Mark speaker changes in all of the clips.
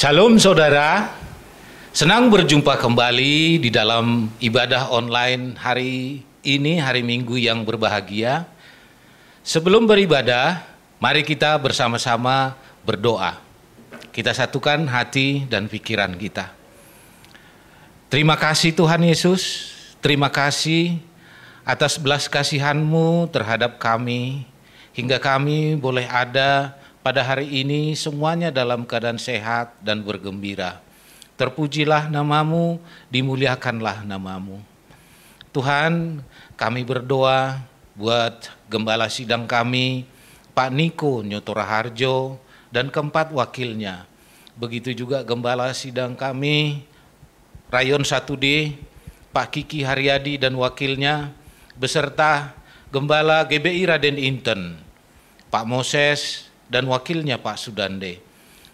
Speaker 1: Shalom saudara, senang berjumpa kembali di dalam ibadah online hari ini, hari Minggu yang berbahagia. Sebelum beribadah, mari kita bersama-sama berdoa. Kita satukan hati dan pikiran kita. Terima kasih Tuhan Yesus, terima kasih atas belas kasihan-Mu terhadap kami, hingga kami boleh ada pada hari ini semuanya dalam keadaan sehat dan bergembira. Terpujilah nama-Mu, dimuliakanlah nama-Mu. Tuhan, kami berdoa buat gembala sidang kami, Pak Niko Nyotora Harjo, dan keempat wakilnya. Begitu juga gembala sidang kami, Rayon 1D, Pak Kiki Haryadi dan wakilnya, beserta gembala GBI Raden Inten, Pak Moses, dan wakilnya Pak Sudande.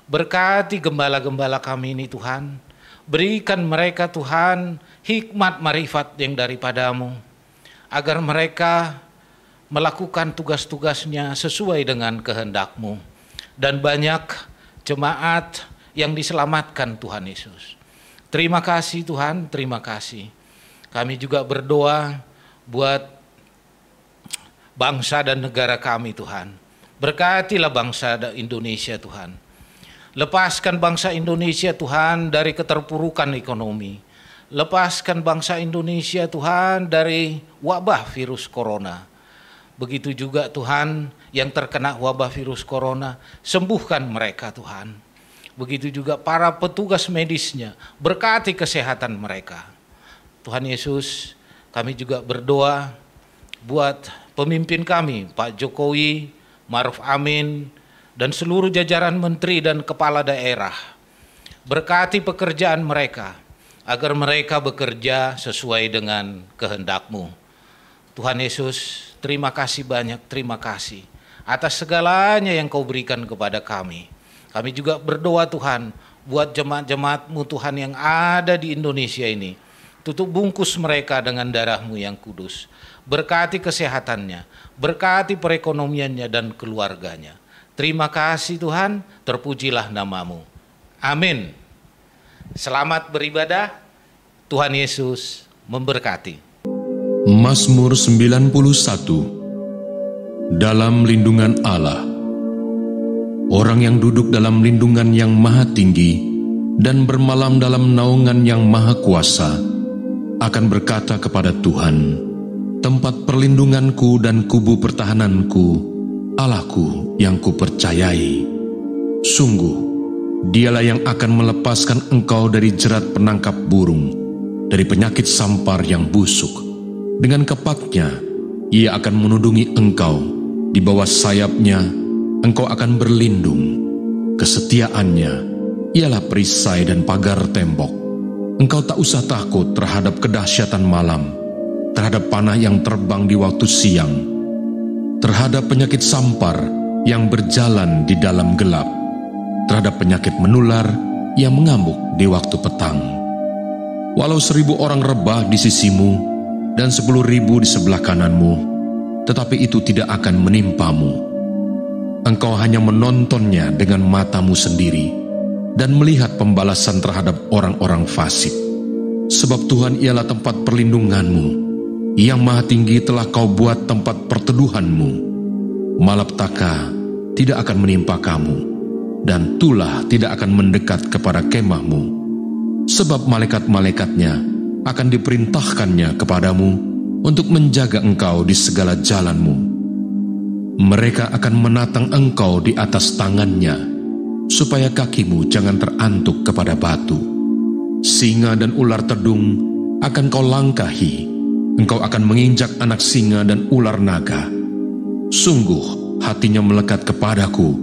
Speaker 1: Berkati gembala-gembala kami ini Tuhan, berikan mereka Tuhan hikmat marifat yang daripada-Mu, agar mereka melakukan tugas-tugasnya sesuai dengan kehendak-Mu, dan banyak jemaat yang diselamatkan Tuhan Yesus. Terima kasih Tuhan, terima kasih. Kami juga berdoa buat bangsa dan negara kami Tuhan. Berkatilah bangsa Indonesia Tuhan. Lepaskan bangsa Indonesia Tuhan dari keterpurukan ekonomi. Lepaskan bangsa Indonesia Tuhan dari wabah virus corona. Begitu juga Tuhan yang terkena wabah virus corona, sembuhkan mereka Tuhan. Begitu juga para petugas medisnya, berkati kesehatan mereka. Tuhan Yesus, kami juga berdoa buat pemimpin kami, Pak Jokowi, Maruf Amin, dan seluruh jajaran menteri dan kepala daerah. Berkati pekerjaan mereka, agar mereka bekerja sesuai dengan kehendak-Mu. Tuhan Yesus, terima kasih banyak, terima kasih atas segalanya yang Kau berikan kepada kami. Kami juga berdoa Tuhan, buat jemaat-jemaat-Mu Tuhan yang ada di Indonesia ini. Tutup bungkus mereka dengan darah-Mu yang kudus. Berkati kesehatannya, berkati perekonomiannya dan keluarganya. Terima kasih Tuhan, terpujilah nama-Mu. Amin. Selamat beribadah, Tuhan Yesus memberkati.
Speaker 2: Mazmur 91. Dalam lindungan Allah. Orang yang duduk dalam lindungan yang maha tinggi dan bermalam dalam naungan yang maha kuasa akan berkata kepada Tuhan, tempat perlindunganku dan kubu pertahananku, Allahku yang kupercayai. Sungguh, Dialah yang akan melepaskan engkau dari jerat penangkap burung, dari penyakit sampar yang busuk. Dengan kepaknya, Ia akan menudungi engkau. Di bawah sayapnya, engkau akan berlindung. Kesetiaannya ialah perisai dan pagar tembok. Engkau tak usah takut terhadap kedahsyatan malam, terhadap panah yang terbang di waktu siang, terhadap penyakit sampar yang berjalan di dalam gelap, terhadap penyakit menular yang mengamuk di waktu petang. Walau 1.000 orang rebah di sisimu dan 10.000 di sebelah kananmu, tetapi itu tidak akan menimpamu. Engkau hanya menontonnya dengan matamu sendiri dan melihat pembalasan terhadap orang-orang fasik. Sebab Tuhan ialah tempat perlindunganmu, Yang Maha Tinggi telah kau buat tempat perteduhanmu. Malapetaka tidak akan menimpa kamu, dan tulah tidak akan mendekat kepada kemahmu. Sebab malaikat-malaikatnya akan diperintahkannya kepadamu untuk menjaga engkau di segala jalanmu. Mereka akan menatang engkau di atas tangannya, supaya kakimu jangan terantuk kepada batu. Singa dan ular tedung akan kau langkahi. Engkau akan menginjak anak singa dan ular naga. Sungguh hatinya melekat kepadaku,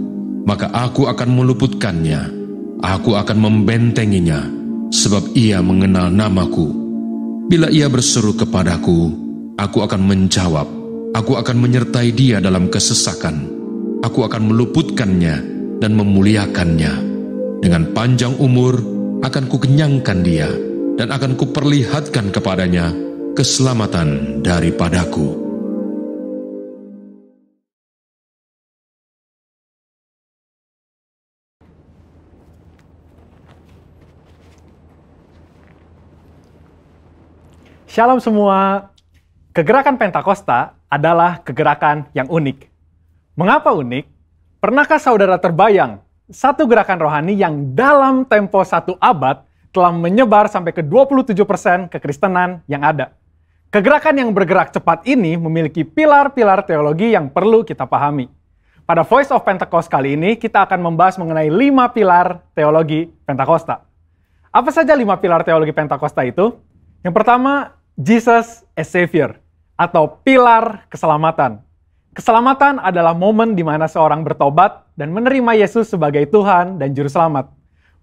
Speaker 2: maka aku akan meluputkannya. Aku akan membentenginya, sebab ia mengenal namaku. Bila ia berseru kepadaku, aku akan menjawab. Aku akan menyertai dia dalam kesesakan. Aku akan meluputkannya dan memuliakannya. Dengan panjang umur akan kukenyangkan dia, dan akan kuperlihatkan kepadanya keselamatan daripadaku.
Speaker 3: Shalom semua. Kegerakan Pentakosta adalah kegerakan yang unik. Mengapa unik? Pernahkah saudara terbayang satu gerakan rohani yang dalam tempo 1 abad telah menyebar sampai ke 27% kekristenan yang ada? Kegerakan yang bergerak cepat ini memiliki pilar-pilar teologi yang perlu kita pahami. Pada Voice of Pentecost kali ini, kita akan membahas mengenai 5 pilar teologi Pentakosta. Apa saja 5 pilar teologi Pentakosta itu? Yang pertama, Jesus as Savior, atau pilar keselamatan. Keselamatan adalah momen di mana seorang bertobat dan menerima Yesus sebagai Tuhan dan Juru Selamat.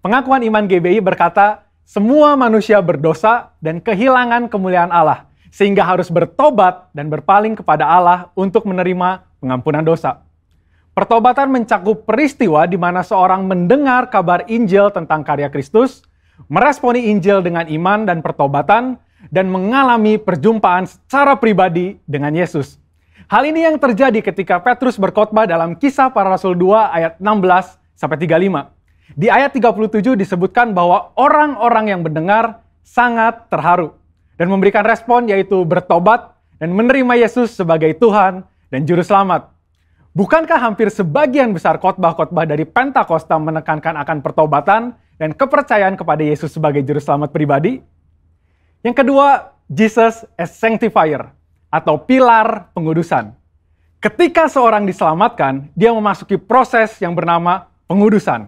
Speaker 3: Pengakuan iman GBI berkata, semua manusia berdosa dan kehilangan kemuliaan Allah, sehingga harus bertobat dan berpaling kepada Allah untuk menerima pengampunan dosa. Pertobatan mencakup peristiwa di mana seorang mendengar kabar Injil tentang karya Kristus, meresponi Injil dengan iman dan pertobatan, dan mengalami perjumpaan secara pribadi dengan Yesus. Hal ini yang terjadi ketika Petrus berkhotbah dalam Kisah Para Rasul 2 ayat 16-35. Di ayat 37 disebutkan bahwa orang-orang yang mendengar sangat terharu dan memberikan respon yaitu bertobat dan menerima Yesus sebagai Tuhan dan Juru Selamat. Bukankah hampir sebagian besar khotbah-khotbah dari Pentakosta menekankan akan pertobatan dan kepercayaan kepada Yesus sebagai Juru Selamat pribadi? Yang kedua, Jesus as Sanctifier, atau pilar pengudusan. Ketika seorang diselamatkan, dia memasuki proses yang bernama pengudusan.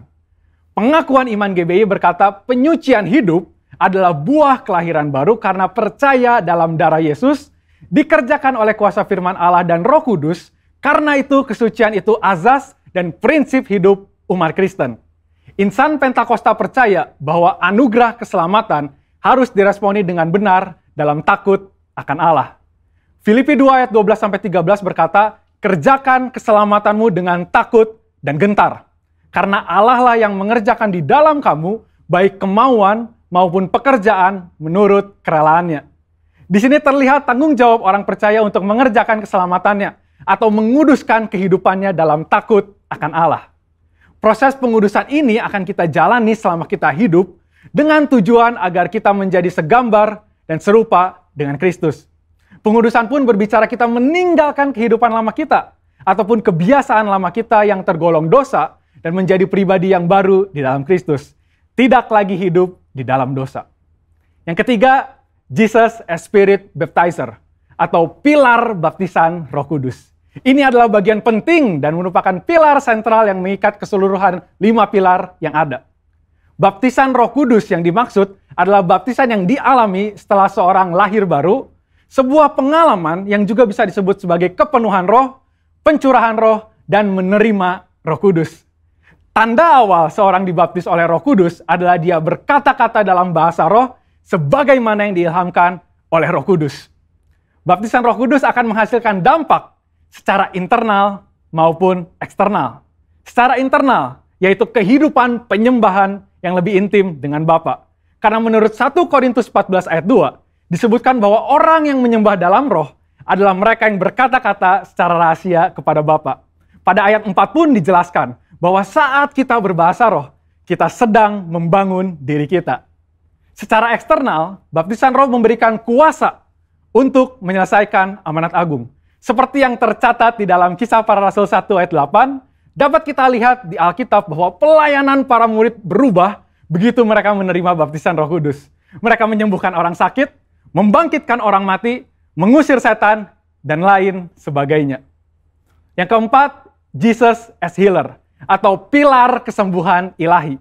Speaker 3: Pengakuan iman GBI berkata penyucian hidup adalah buah kelahiran baru karena percaya dalam darah Yesus, dikerjakan oleh kuasa firman Allah dan Roh Kudus. Karena itu, kesucian itu azas dan prinsip hidup umat Kristen. Insan Pentakosta percaya bahwa anugerah keselamatan harus diresponi dengan benar dalam takut akan Allah. Filipi 2 ayat 12-13 berkata, kerjakan keselamatanmu dengan takut dan gentar. Karena Allah lah yang mengerjakan di dalam kamu, baik kemauan maupun pekerjaan menurut kerelaannya. Di sini terlihat tanggung jawab orang percaya untuk mengerjakan keselamatannya, atau menguduskan kehidupannya dalam takut akan Allah. Proses pengudusan ini akan kita jalani selama kita hidup dengan tujuan agar kita menjadi segambar dan serupa dengan Kristus. Pengudusan pun berbicara kita meninggalkan kehidupan lama kita ataupun kebiasaan lama kita yang tergolong dosa dan menjadi pribadi yang baru di dalam Kristus. Tidak lagi hidup di dalam dosa. Yang ketiga, Jesus as Spirit Baptizer, atau pilar baptisan Roh Kudus. Ini adalah bagian penting dan merupakan pilar sentral yang mengikat keseluruhan 5 pilar yang ada. Baptisan Roh Kudus yang dimaksud adalah baptisan yang dialami setelah seorang lahir baru, sebuah pengalaman yang juga bisa disebut sebagai kepenuhan roh, pencurahan roh, dan menerima Roh Kudus. Tanda awal seorang dibaptis oleh Roh Kudus adalah dia berkata-kata dalam bahasa roh sebagaimana yang diilhamkan oleh Roh Kudus. Baptisan Roh Kudus akan menghasilkan dampak secara internal maupun eksternal. Secara internal, yaitu kehidupan penyembahan yang lebih intim dengan Bapa. Karena menurut 1 Korintus 14 ayat 2, disebutkan bahwa orang yang menyembah dalam roh adalah mereka yang berkata-kata secara rahasia kepada Bapa. Pada ayat 4 pun dijelaskan bahwa saat kita berbahasa roh, kita sedang membangun diri kita. Secara eksternal, baptisan roh memberikan kuasa untuk menyelesaikan amanat agung. Seperti yang tercatat di dalam Kisah Para Rasul 1 ayat 8, dapat kita lihat di Alkitab bahwa pelayanan para murid berubah begitu mereka menerima baptisan Roh Kudus. Mereka menyembuhkan orang sakit, membangkitkan orang mati, mengusir setan, dan lain sebagainya. Yang keempat, Jesus as Healer, atau pilar kesembuhan ilahi.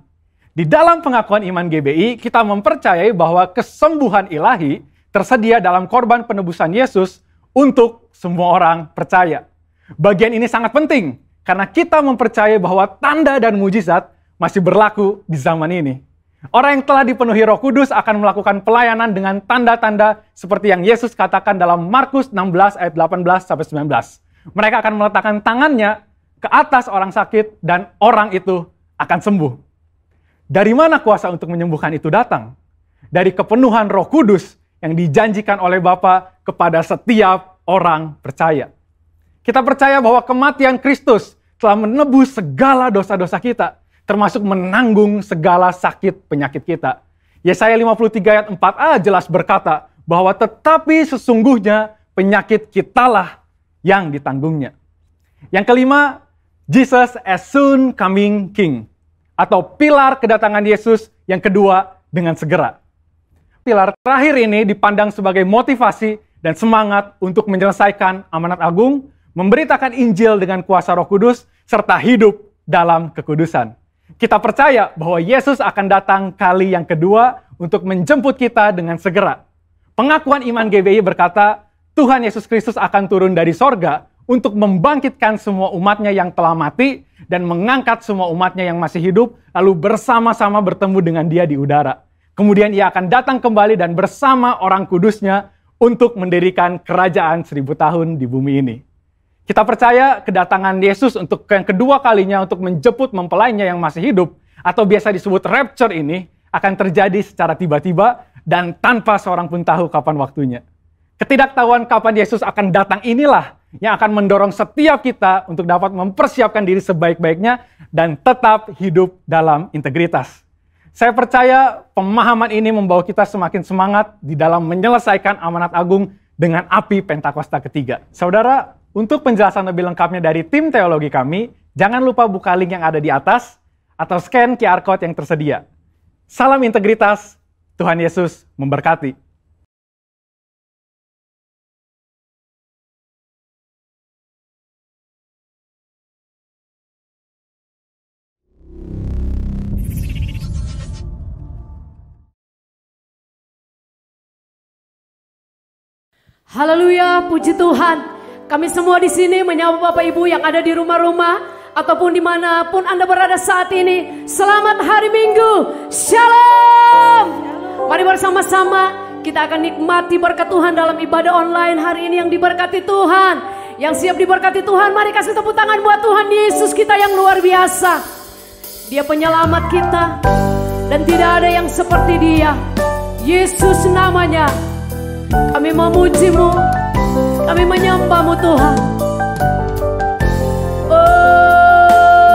Speaker 3: Di dalam pengakuan iman GBI, kita mempercayai bahwa kesembuhan ilahi tersedia dalam korban penebusan Yesus untuk semua orang percaya. Bagian ini sangat penting, karena kita mempercayai bahwa tanda dan mujizat masih berlaku di zaman ini. Orang yang telah dipenuhi Roh Kudus akan melakukan pelayanan dengan tanda-tanda seperti yang Yesus katakan dalam Markus 16 ayat 18-19. Mereka akan meletakkan tangannya ke atas orang sakit dan orang itu akan sembuh. Dari mana kuasa untuk menyembuhkan itu datang? Dari kepenuhan Roh Kudus yang dijanjikan oleh Bapa kepada setiap orang percaya. Kita percaya bahwa kematian Kristus telah menebus segala dosa-dosa kita, termasuk menanggung segala sakit penyakit kita. Yesaya 53 ayat 4a jelas berkata bahwa tetapi sesungguhnya penyakit kitalah yang ditanggungnya. Yang kelima, Jesus as soon coming King, atau pilar kedatangan Yesus yang kedua dengan segera. Pilar terakhir ini dipandang sebagai motivasi dan semangat untuk menyelesaikan amanat agung, memberitakan Injil dengan kuasa Roh Kudus, serta hidup dalam kekudusan. Kita percaya bahwa Yesus akan datang kali yang kedua untuk menjemput kita dengan segera. Pengakuan iman GBI berkata, Tuhan Yesus Kristus akan turun dari sorga untuk membangkitkan semua umatnya yang telah mati dan mengangkat semua umatnya yang masih hidup, lalu bersama-sama bertemu dengan dia di udara. Kemudian ia akan datang kembali dan bersama orang kudusnya untuk mendirikan kerajaan 1000 tahun di bumi ini. Kita percaya kedatangan Yesus untuk yang kedua kalinya untuk menjemput mempelainya yang masih hidup, atau biasa disebut rapture ini, akan terjadi secara tiba-tiba dan tanpa seorang pun tahu kapan waktunya. Ketidaktahuan kapan Yesus akan datang inilah yang akan mendorong setiap kita untuk dapat mempersiapkan diri sebaik-baiknya dan tetap hidup dalam integritas. Saya percaya pemahaman ini membawa kita semakin semangat di dalam menyelesaikan amanat agung dengan api Pentakosta ketiga. Saudara, untuk penjelasan lebih lengkapnya dari tim teologi kami, jangan lupa buka link yang ada di atas atau scan QR Code yang tersedia. Salam integritas, Tuhan Yesus memberkati.
Speaker 4: Haleluya, puji Tuhan. Kami semua di sini menyapa Bapak Ibu yang ada di rumah-rumah ataupun dimanapun Anda berada saat ini. Selamat hari Minggu. Shalom. Mari bersama-sama kita akan nikmati berkat Tuhan dalam ibadah online hari ini yang diberkati Tuhan. Yang siap diberkati Tuhan, mari kasih tepuk tangan buat Tuhan Yesus kita yang luar biasa. Dia penyelamat kita dan tidak ada yang seperti Dia. Yesus namanya. Kami memuji-Mu, kami menyembah-Mu Tuhan. Oh,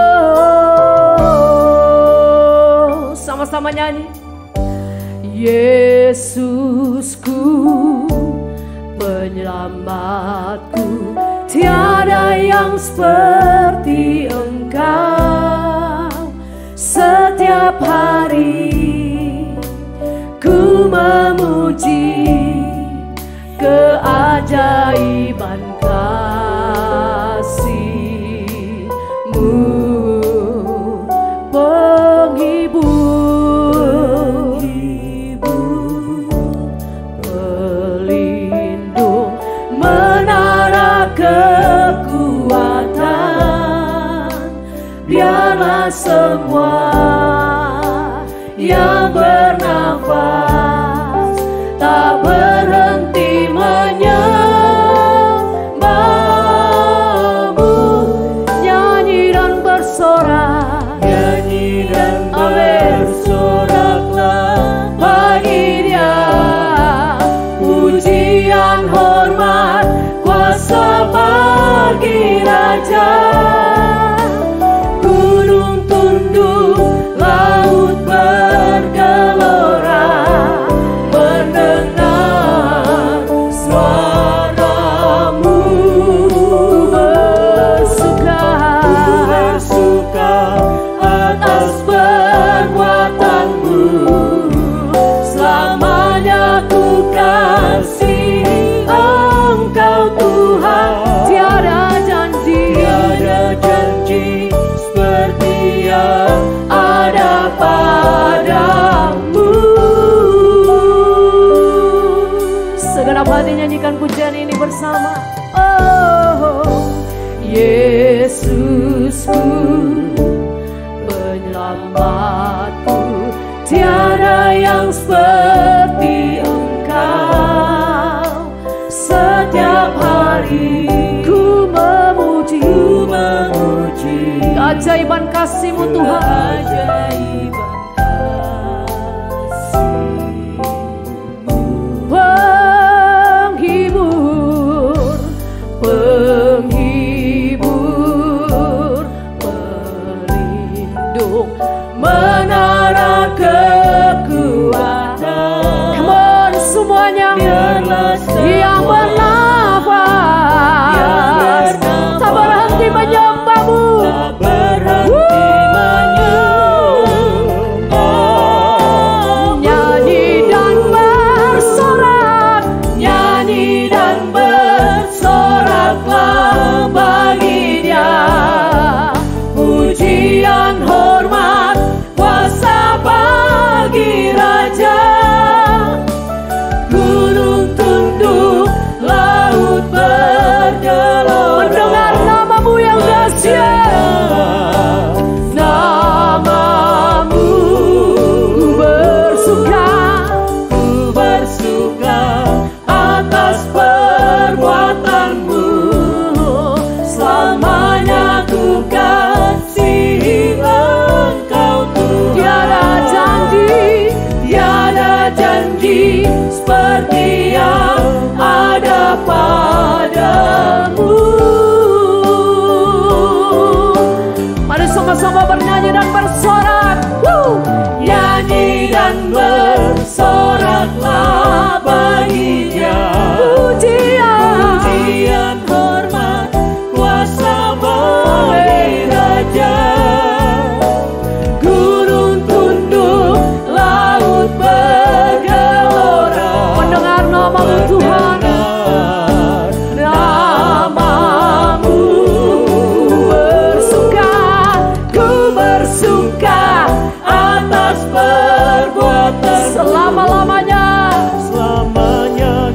Speaker 4: sama-sama nyanyi. Yesusku, penyelamatku, tiada yang seperti Engkau. Setiap hari ku memuji keajaiban kasih-Mu, penghibur, pelindung, menara kekuatan. Biarlah semua yang bernafas tak berhenti menyembah-Mu, nyanyi dan bersorak, nyanyi dan bersoraklah bagi Dia pujian, hormat, kuasa bagi Raja. Gunung tunduk, laut bergelora, mendengar suara-Mu. Bersuka atas perbuatan-Mu, selamanya ku kasih Engkau Tuhan. Tiada janji seperti yang ada padamu. Segenap hati nyanyikan pujian ini bersama. Oh, Yesusku, penyelamatku, tiada yang seperti Engkau. Setiap hari ku memuji keajaiban kasih-Mu Tuhan. Penghibur, penghibur, pelindung, menara kekuatan. Come on semuanya. janji seperti yang ada padamu. Mari sama-sama bernyanyi dan bersorak. Nyanyi dan bersoraklah baginya. Pujian, hormat, kuasa bagi Raja. Gunung tunduk, laut bergelora. Mendengar nama-Mu Tuhan, nama-Mu. Ku bersuka atas perbuatan. Selama-lamanya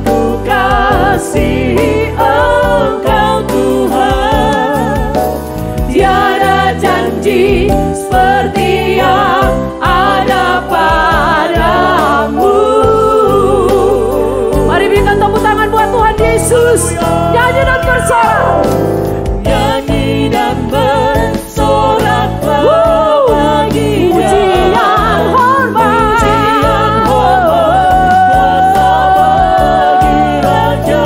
Speaker 4: ku kasihi Engkau Tuhan. Tiada janji seperti yang ada padamu. Mari berikan tepuk tangan buat Tuhan Yesus. Nyanyi dan bersorak. Nyanyi dan bersoraklah baginya. Pujian, hormat, kuasa bagi Raja.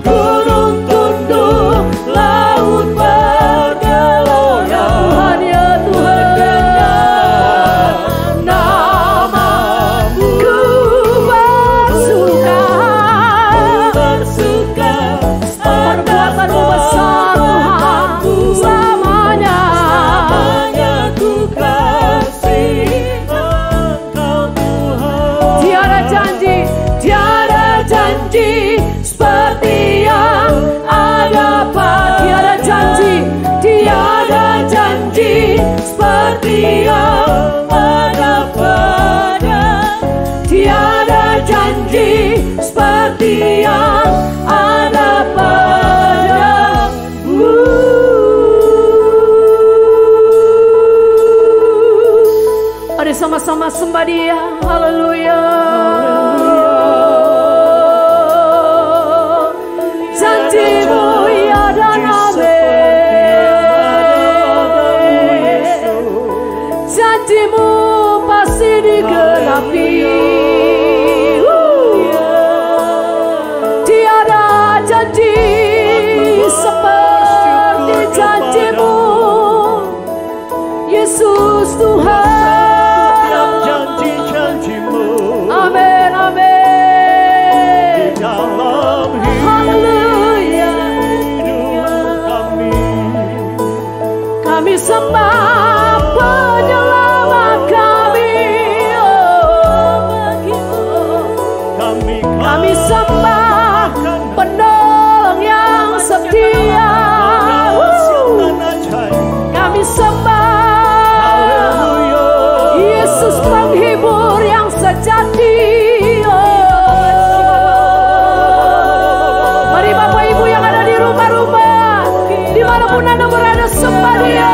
Speaker 4: Gunung tunduk, laut bergelora. Tuhan ya Tuhan, nama-Mu. Ku bersuka perbuatan-Mu besar Tuhan. Selamanya ku kasih Engkau Tuhan. Tiada janji seperti yang ada pada. Tiada janji seperti yang ada pada. Tiada janji seperti yang ada padamu. Mari sama-sama sembah Dia. Haleluya. Janji-Mu ya dan amin. Janji-Mu pasti digenapi. Tiada janji seperti janji-Mu, Yesus Tuhan. Amin, amin. Haleluya. Kami sembah penyelamat kami. Kami sembah penolong yang setia. Kami sembah Yesus penghibur yang sejati. Mari Bapak Ibu yang ada di rumah-rumah, dimanapun Anda berada, sembah Dia.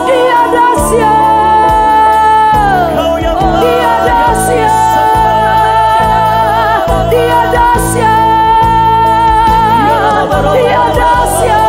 Speaker 4: Dia dahsyat, Dia dahsyat, Dia dahsyat, Dia dahsyat.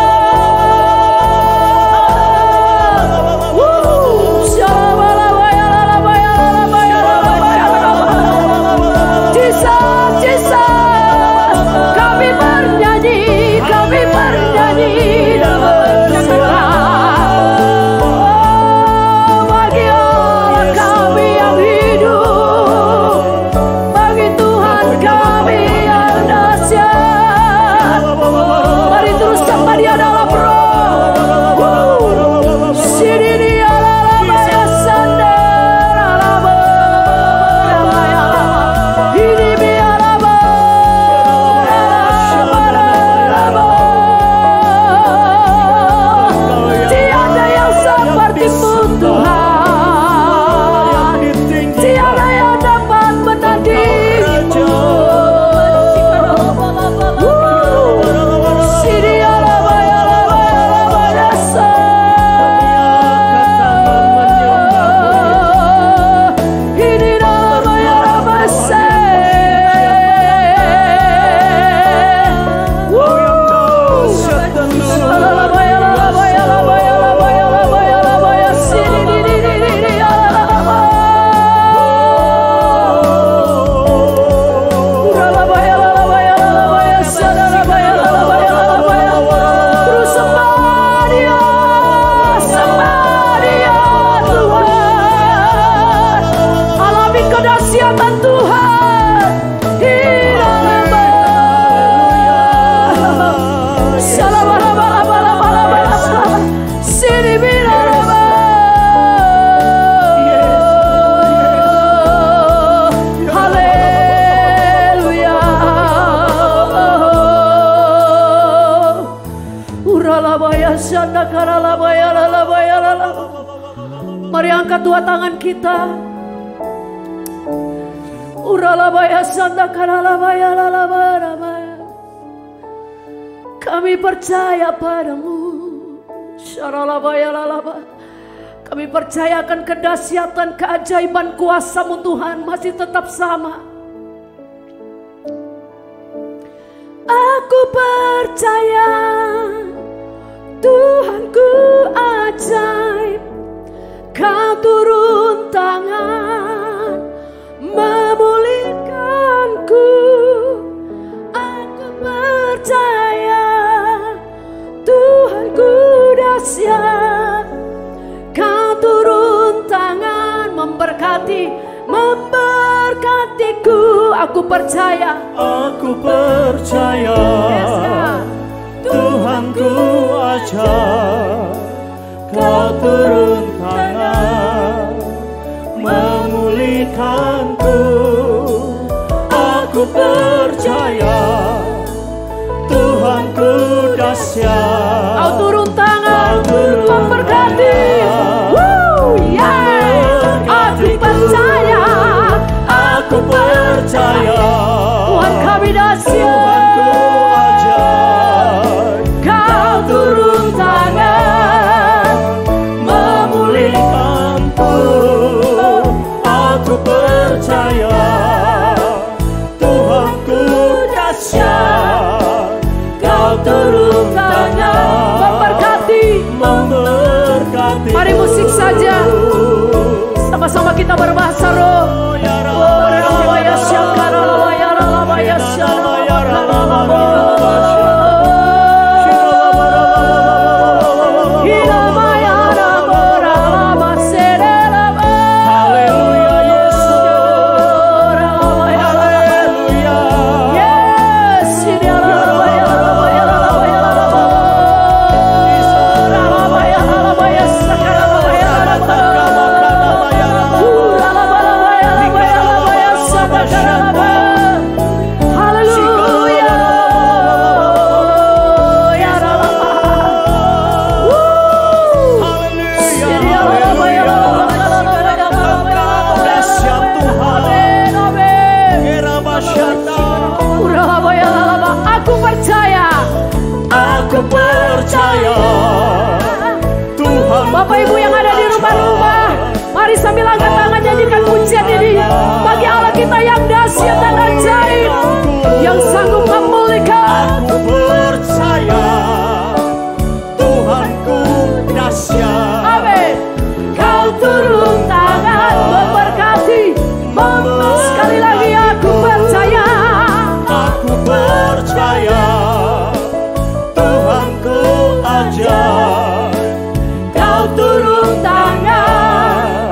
Speaker 4: kekuatan Tuhan di dalam sini biraraba. Haleluya. Uralabaya shandakaralabaya lalabaya lalabaya. Mari angkat dua tangan kita. Uralabaya sandakaralabaya lalabaya. Kami percaya padamu. Syaralabaya lalabaya. Kami percaya akan kedahsyatan, keajaiban kuasa-Mu Tuhan masih tetap sama. Aku percaya Tuhanku ajaib. Kau turun tangan memulihkanku. Aku percaya Tuhanku dahsyat. Kau turun tangan memberkatiku. Aku percaya
Speaker 5: Tuhanku ajaib. Kau turun tangan memulihkanku. Aku percaya Tuhanku dahsyat.
Speaker 4: Kau turun tangan memberkati. Aku percaya Tuhan kami dahsyat. Kau turun tangan
Speaker 5: memulihkanku. Aku percaya Tuhanku dahsyat. Kau turun tangan
Speaker 4: memberkati. Mari musik saja. Sama-sama kita berbahasa roh. Bapak Ibu yang ada di rumah-rumah, mari sambil angkat tangan nyanyikan pujian ini bagi Allah kita yang dahsyat dan ajaib, yang sanggup memulihkan.
Speaker 5: Aku percaya Tuhanku dahsyat.
Speaker 4: Amin. Kau turun tangan memberkati. Sekali lagi aku percaya.
Speaker 5: Aku percaya Tuhanku ajaib.
Speaker 4: Kau turun tangan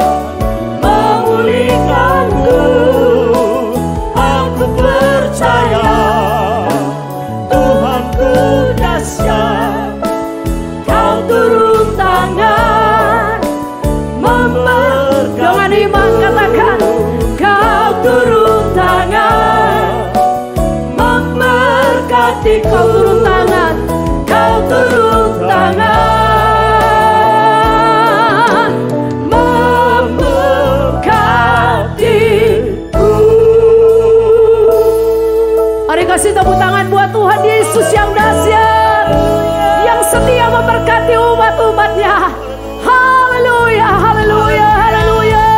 Speaker 4: memulihkanku.
Speaker 5: Aku percaya Tuhanku dahsyat.
Speaker 4: Kau turun tangan dengan iman katakan. Kau turun tangan memberkati. Kau turun tangan. Kau turun tangan memberkatiku. Mari kasih tepuk tangan buat Tuhan Yesus yang dahsyat, yang setia memberkati umat-umatnya. Haleluya, haleluya, haleluya.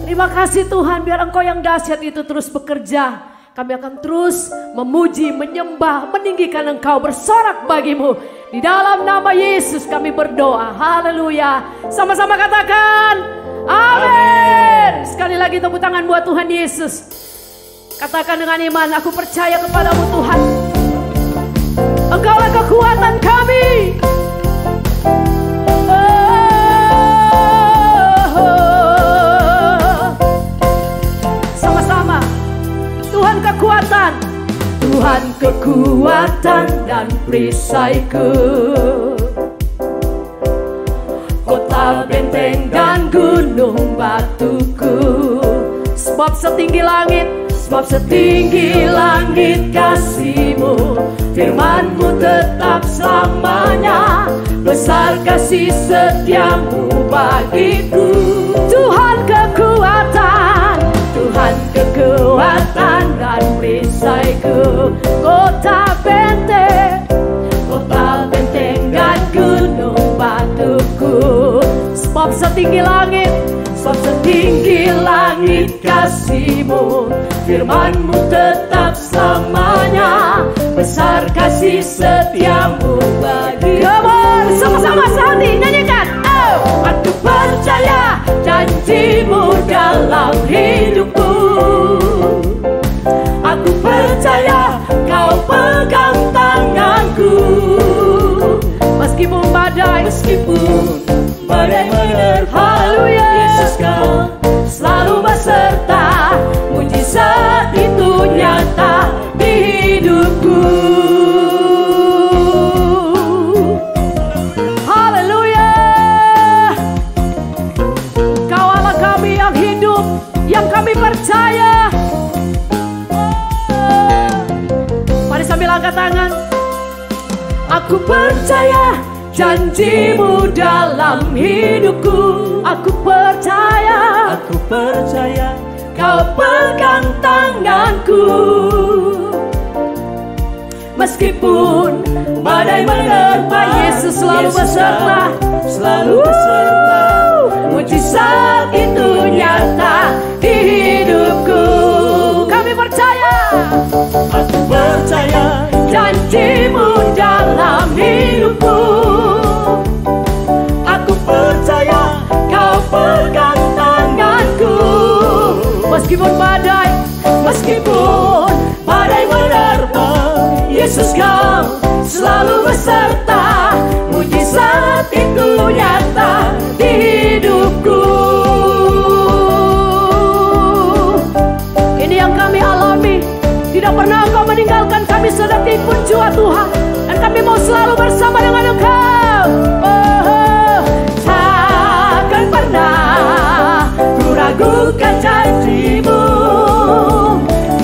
Speaker 4: Terima kasih Tuhan, biar Engkau yang dahsyat itu terus bekerja. Kami akan terus memuji, menyembah, meninggikan Engkau, bersorak bagimu. Di dalam nama Yesus kami berdoa. Haleluya. Sama-sama katakan amin. Sekali lagi tepuk tangan buat Tuhan Yesus. Katakan dengan iman, aku percaya kepadamu Tuhan. Engkaulah kekuatan kami. kekuatan dan perisaiku, kota benteng dan gunung batuku. Sebab setinggi langit kasih-Mu, firman-Mu tetap selamanya, besar kasih setia-Mu bagiku. Tuhan kekuatan dan perisaiku, kota benteng dan gunung batuku. Sebab setinggi langit kasih-Mu, firman-Mu tetap selamanya, besar kasih setia-Mu bagi. Sama-sama sehati nyanyikan. Aku percaya janji-Mu dalam hidupku. Aku percaya Kau pegang tanganku. Meskipun badai menerpa, haleluya, Yesus Kau selalu beserta. Mujizat itu nyata di hidupku. Haleluya. Kau Allah kami yang hidup, yang kami percaya. Mari sambil angkat tangan. Aku percaya janji-Mu dalam hidupku. Aku percaya Kau pegang tanganku. Meskipun badai menerpa, Yesus selalu beserta. Mujizat itu nyata di hidupku. Kami percaya.
Speaker 5: Aku percaya
Speaker 4: janji-Mu dalam hidupku. Aku percaya Kau pegang tanganku. Meskipun badai menerpa, Yesus Kau selalu beserta. Mujizat itu nyata di hidupku. Ini yang kami alami. Tidak pernah Engkau meninggalkan kami sedetik pun jua Tuhan. Dan kami mau selalu bersama dengan Engkau. Takkan pernah ku ragukan janji-Mu,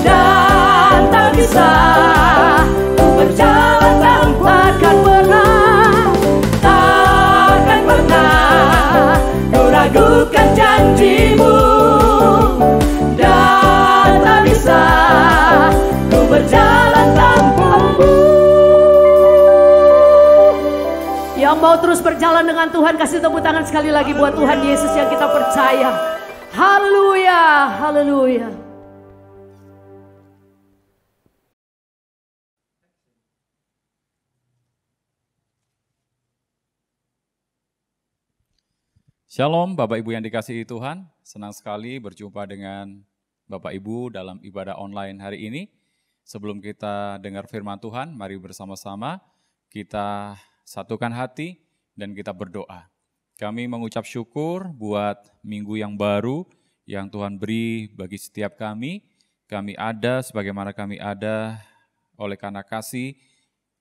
Speaker 4: dan tak bisa ku berjalan tanpa. Takkan pernah ku ragukan janji-Mu, dan tak bisa ku berjalan tanpa-Mu. Yang mau terus berjalan dengan Tuhan, kasih tepuk tangan sekali lagi buat Tuhan Yesus yang kita percaya. Haleluya, haleluya.
Speaker 6: Shalom Bapak Ibu yang dikasihi Tuhan, senang sekali berjumpa dengan Bapak Ibu dalam ibadah online hari ini. Sebelum kita dengar firman Tuhan, mari bersama-sama kita satukan hati dan kita berdoa. Kami mengucap syukur buat minggu yang baru yang Tuhan beri bagi setiap kami. Kami ada sebagaimana kami ada oleh karena kasih,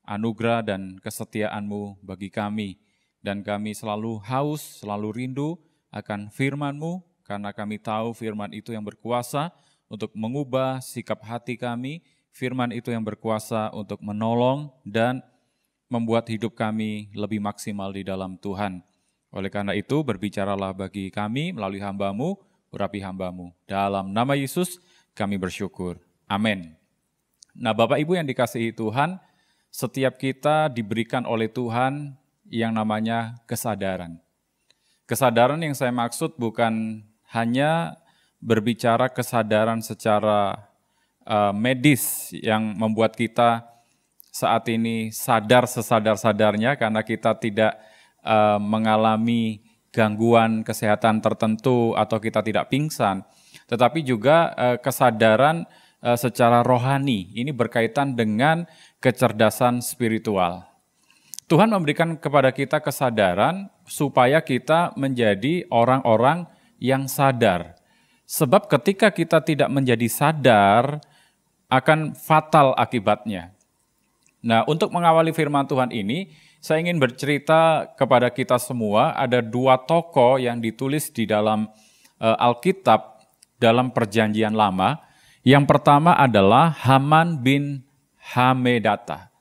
Speaker 6: anugerah dan kesetiaan-Mu bagi kami. Dan kami selalu haus, selalu rindu akan firman-Mu, karena kami tahu firman itu yang berkuasa untuk mengubah sikap hati kami, firman itu yang berkuasa untuk menolong dan membuat hidup kami lebih maksimal di dalam Tuhan. Oleh karena itu, berbicaralah bagi kami melalui hamba-Mu, urapi hamba-Mu. Dalam nama Yesus kami bersyukur. Amin. Nah, Bapak Ibu yang dikasihi Tuhan, setiap kita diberikan oleh Tuhan yang namanya kesadaran. Kesadaran yang saya maksud bukan hanya berbicara kesadaran secara medis yang membuat kita saat ini sadar sesadar-sadarnya karena kita tidak mengalami gangguan kesehatan tertentu atau kita tidak pingsan, tetapi juga kesadaran secara rohani. Ini berkaitan dengan kecerdasan spiritual. Tuhan memberikan kepada kita kesadaran supaya kita menjadi orang-orang yang sadar. Sebab ketika kita tidak menjadi sadar, akan fatal akibatnya. Nah, untuk mengawali firman Tuhan ini, saya ingin bercerita kepada kita semua, ada dua tokoh yang ditulis di dalam Alkitab dalam Perjanjian Lama. Yang pertama adalah Haman bin Hamedata.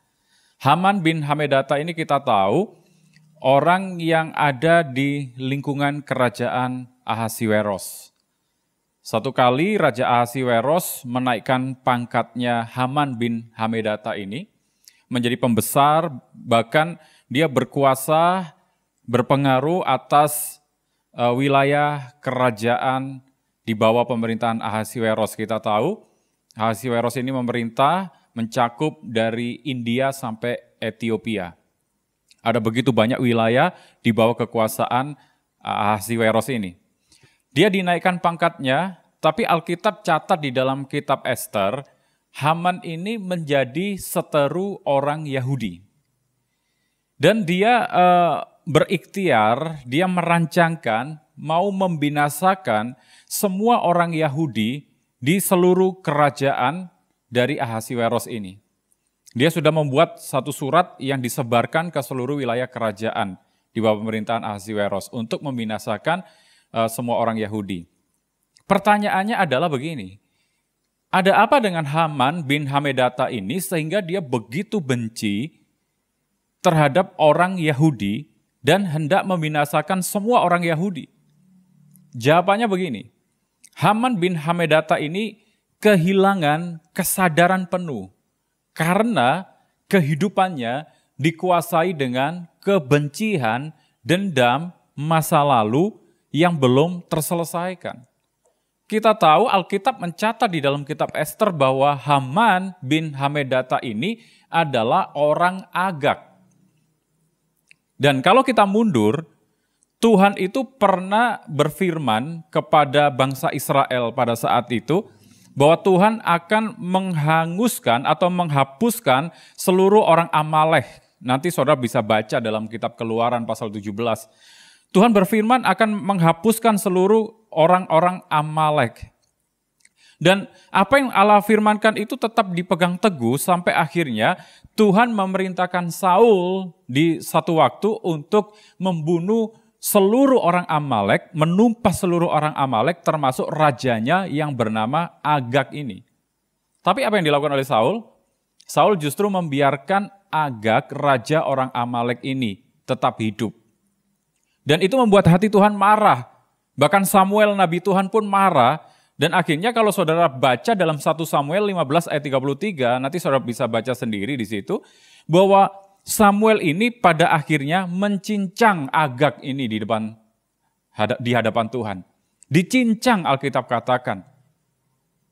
Speaker 6: Haman bin Hamedata ini kita tahu orang yang ada di lingkungan kerajaan Ahasiweros. Satu kali Raja Ahasiweros menaikkan pangkatnya Haman bin Hamedata ini menjadi pembesar, bahkan dia berkuasa, berpengaruh atas wilayah kerajaan di bawah pemerintahan Ahasiweros. Kita tahu Ahasiweros ini memerintah mencakup dari India sampai Ethiopia. Ada begitu banyak wilayah di bawah kekuasaan Ahasiweros ini. Dia dinaikkan pangkatnya, tapi Alkitab catat di dalam kitab Ester, Haman ini menjadi seteru orang Yahudi. Dan dia berikhtiar, dia merancangkan, mau membinasakan semua orang Yahudi di seluruh kerajaan dari Ahasiweros ini. Dia sudah membuat satu surat yang disebarkan ke seluruh wilayah kerajaan di bawah pemerintahan Ahasiweros untuk membinasakan semua orang Yahudi. Pertanyaannya adalah begini, ada apa dengan Haman bin Hamedata ini sehingga dia begitu benci terhadap orang Yahudi dan hendak membinasakan semua orang Yahudi? Jawabannya begini, Haman bin Hamedata ini kehilangan kesadaran penuh karena kehidupannya dikuasai dengan kebencian, dendam, masa lalu yang belum terselesaikan. Kita tahu Alkitab mencatat di dalam kitab Ester bahwa Haman bin Hamedata ini adalah orang Agag. Dan kalau kita mundur, Tuhan itu pernah berfirman kepada bangsa Israel pada saat itu, bahwa Tuhan akan menghanguskan atau menghapuskan seluruh orang Amalek. Nanti saudara bisa baca dalam kitab Keluaran pasal 17. Tuhan berfirman akan menghapuskan seluruh orang-orang Amalek. Dan apa yang Allah firmankan itu tetap dipegang teguh sampai akhirnya Tuhan memerintahkan Saul di satu waktu untuk membunuh seluruh orang Amalek, menumpas seluruh orang Amalek termasuk rajanya yang bernama Agag ini. Tapi apa yang dilakukan oleh Saul? Saul justru membiarkan Agag, raja orang Amalek ini tetap hidup. Dan itu membuat hati Tuhan marah. Bahkan Samuel, Nabi Tuhan pun marah. Dan akhirnya kalau saudara baca dalam 1 Samuel 15 ayat 33, nanti saudara bisa baca sendiri di situ, bahwa Samuel ini pada akhirnya mencincang Agag ini di hadapan Tuhan. Dicincang Alkitab katakan.